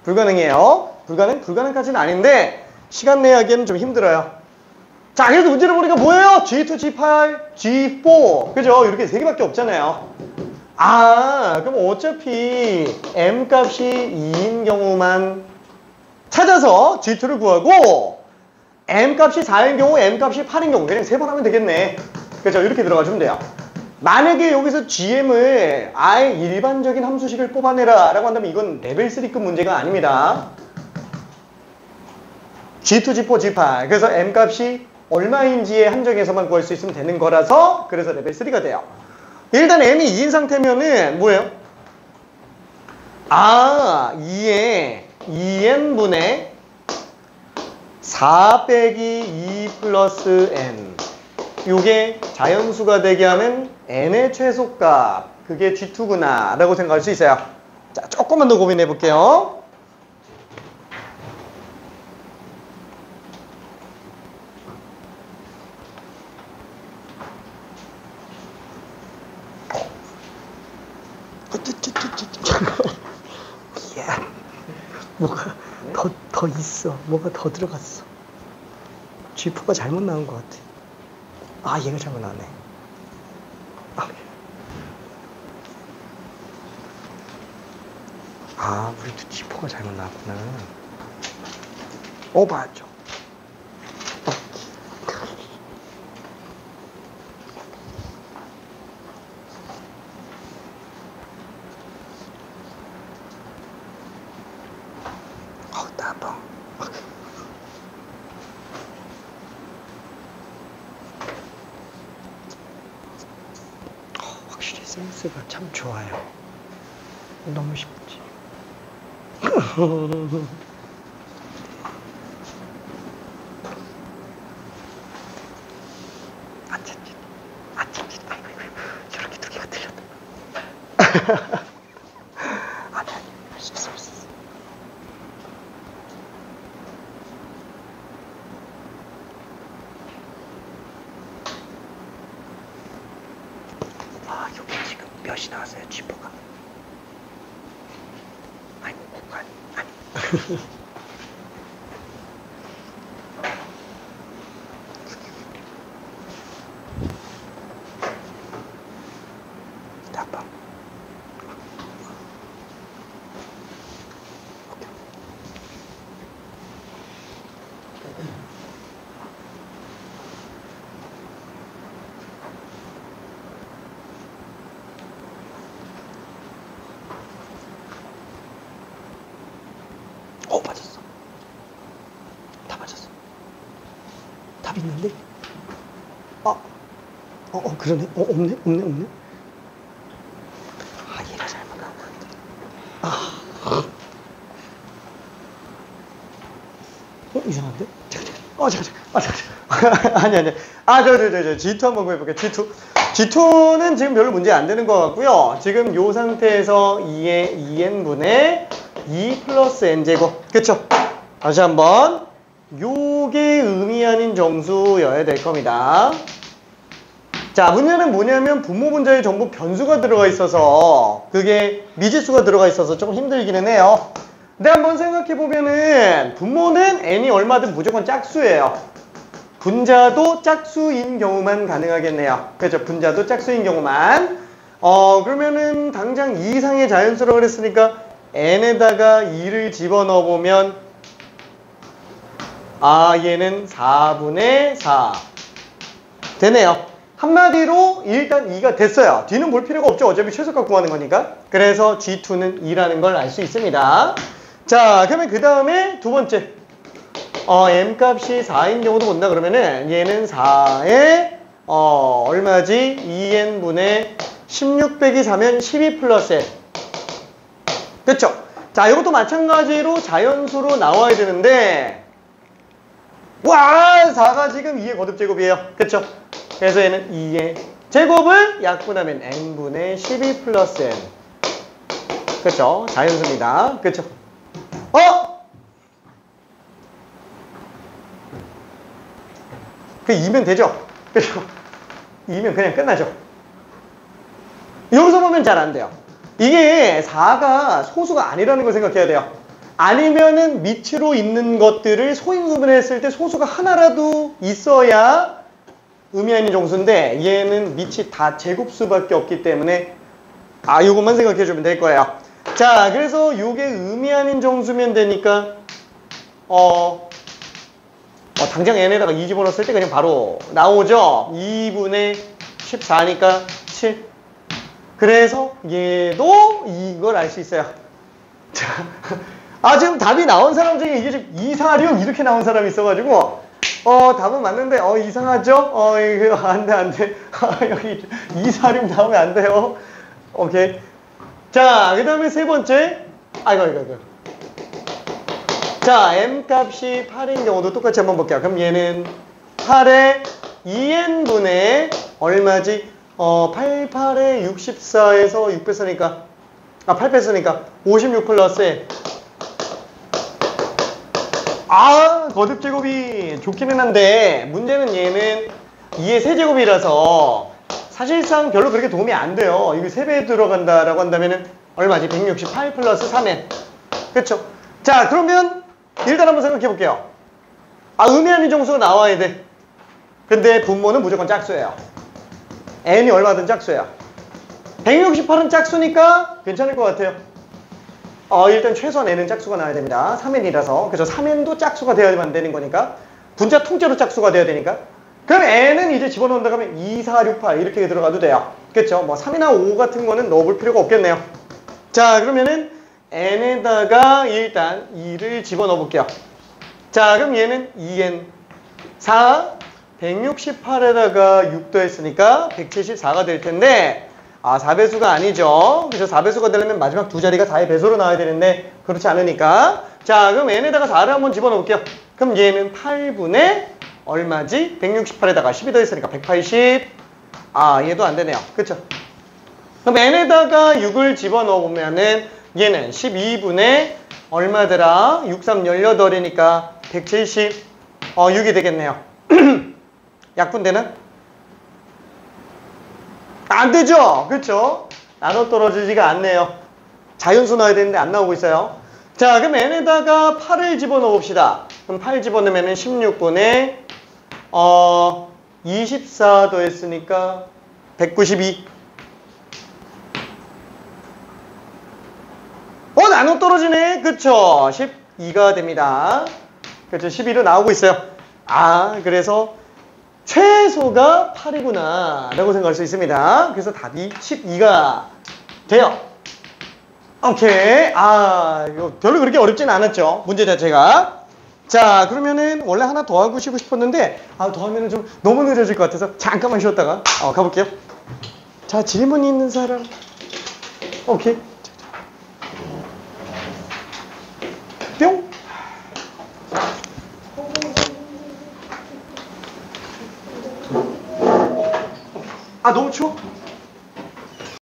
불가능해요. 불가능까지는 아닌데 시간 내하기에는 좀 힘들어요. 자, 그래서 문제를 보니까 뭐예요? G2, G8, G4 그죠? 이렇게 세 개밖에 없잖아요. 아, 그럼 어차피 m 값이 2인 경우만 찾아서 G2를 구하고 m 값이 4인 경우, m 값이 8인 경우 그냥 세 번 하면 되겠네. 그죠? 이렇게 들어가주면 돼요. 만약에 여기서 gm을 아예 일반적인 함수식을 뽑아내라 라고 한다면 이건 레벨 3급 문제가 아닙니다. G2, G4, G8 그래서 m값이 얼마인지에 한정해서만 구할 수 있으면 되는 거라서 그래서 레벨 3가 돼요. 일단 m이 2인 상태면은 뭐예요? 아, 2에 2n분의 4 빼기 2 플러스 n 요게 자연수가 되게 하는 n의 최소값 그게 G2구나 라고 생각할 수 있어요. 자, 조금만 더 고민해 볼게요. 뭐가 더 있어. 뭐가 더 들어갔어. G4가 잘못 나온 것 같아. 아, 얘가 잘못 나왔네. 아, 우리도 G4가 잘못 나왔구나. 맞죠. 나빠. 확실히 센스가 참 좋아요. 너무 쉽지. 저렇게 두 개가 틀렸다. 아니, 실수. 아, 여기 지금 몇이 나왔어요, G4가? 아니, 공간, 아니. 나빠. 답이 있는데? 그러네. 없네. 얘가 잘못 나온 것 같아. 이상한데? 잠깐. 아니. G2 한번 구해볼게요. G2는 지금 별로 문제 안 되는 것 같고요. 지금 요 상태에서 2의 2n분의 2 플러스 n제곱. 그쵸? 다시 한번. 요게 의미 아닌 정수여야 될 겁니다. 자, 문제는 뭐냐면 분모 분자에 전부 변수가 들어가 있어서 그게 미지수가 들어가 있어서 조금 힘들기는 해요. 근데 한번 생각해보면은 분모는 n이 얼마든 무조건 짝수예요. 분자도 짝수인 경우만 가능하겠네요. 그렇죠? 분자도 짝수인 경우만. 그러면은 당장 2 이상의 자연수라고 그랬으니까 n에다가 2를 집어넣어 보면 얘는 4분의 4 되네요. 한마디로 일단 2가 됐어요. 뒤는 볼 필요가 없죠. 어차피 최소값 구하는 거니까. 그래서 G2는 2라는 걸 알 수 있습니다. 자, 그러면 그 다음에 두 번째. m값이 4인 경우도 본다 그러면은 얘는 4에 얼마지? 2n분의 16 빼기 4면 12 플러스 n. 그쵸? 자, 이것도 마찬가지로 자연수로 나와야 되는데 4가 지금 2의 거듭제곱이에요. 그쵸? 그래서 얘는 2의 제곱을 약분하면 n분의 12 플러스 n. 그쵸? 자연수입니다. 그쵸? 그 2면 되죠? 그죠? 2면 그냥 끝나죠? 여기서 보면 잘 안 돼요. 이게 4가 소수가 아니라는 걸 생각해야 돼요. 아니면은 밑으로 있는 것들을 소인수분했을 때 소수가 하나라도 있어야 의미 아닌 정수인데 얘는 밑이 다 제곱수밖에 없기 때문에 요것만 생각해 주면 될 거예요. 자, 그래서 요게 의미 아닌 정수면 되니까 당장 n에다가 2 집어넣었을 때 그냥 바로 나오죠. 2분의 14니까 7. 그래서 얘도 이걸 알 수 있어요. 자, 지금 답이 나온 사람 중에 이게 지금 2, 4, 6 이렇게 나온 사람이 있어가지고 답은 맞는데 이상하죠? 이거 안 돼. 여기 2, 4, 6 나오면 안 돼요. 오케이. 자, 그 다음에 세 번째. 이거. 자, m값이 8인 경우도 똑같이 한번 볼게요. 그럼 얘는 8에 2n분의 얼마지? 8, 8에 64에서 6 뺐으니까 8 뺐으니까 56 플러스 n. 거듭제곱이 좋기는 한데 문제는 얘는 2의 세제곱이라서 사실상 별로 그렇게 도움이 안 돼요. 이거 3배 들어간다라고 한다면은 얼마지? 168 플러스 3n. 그쵸? 자, 그러면 일단 한번 생각해 볼게요. 의미 아닌 정수가 나와야 돼. 근데 분모는 무조건 짝수예요. n이 얼마든 짝수예요. 168은 짝수니까 괜찮을 것 같아요. 일단 최소한 n은 짝수가 나와야 됩니다. 3n이라서. 그래서 3n도 짝수가 되어야만 되는 거니까. 분자 통째로 짝수가 돼야 되니까. 그럼 n은 이제 집어넣는다 하면 2, 4, 6, 8 이렇게 들어가도 돼요. 그쵸? 3이나 5 같은 거는 넣어볼 필요가 없겠네요. 자, 그러면은 n에다가 일단 2를 집어넣어 볼게요. 자, 그럼 얘는 2n 4 168에다가 6 더했으니까 174가 될 텐데 4배수가 아니죠. 그래서 4배수가 되려면 마지막 두 자리가 4의 배수로 나와야 되는데 그렇지 않으니까. 자, 그럼 n에다가 4를 한번 집어넣어 볼게요. 그럼 얘는 8분의 얼마지? 168에다가 12 더했으니까 180. 얘도 안 되네요. 그쵸? 그럼 n에다가 6을 집어넣어 보면은 얘는 12분의 얼마더라? 6, 3, 18이니까 170. 6이 되겠네요. 약분되는? 안 되죠? 그쵸? 나눠 떨어지지가 않네요. 자연수 넣어야 되는데 안 나오고 있어요. 자, 그럼 n에다가 8을 집어넣어 봅시다. 그럼 8 집어넣으면 16분의 24 더했으니까 192. 나눠 떨어지네. 그쵸? 12가 됩니다. 그쵸? 12로 나오고 있어요. 그래서 최소가 8이구나 라고 생각할 수 있습니다. 그래서 답이 12가 돼요. 오케이. 이거 별로 그렇게 어렵진 않았죠. 문제 자체가. 자, 그러면은 원래 하나 더 하고 쉬고 싶었는데 더 하면은 좀 너무 늦어질 것 같아서 잠깐만 쉬었다가 가볼게요. 자, 질문 있는 사람. 오케이. 뿅. 너무 추워?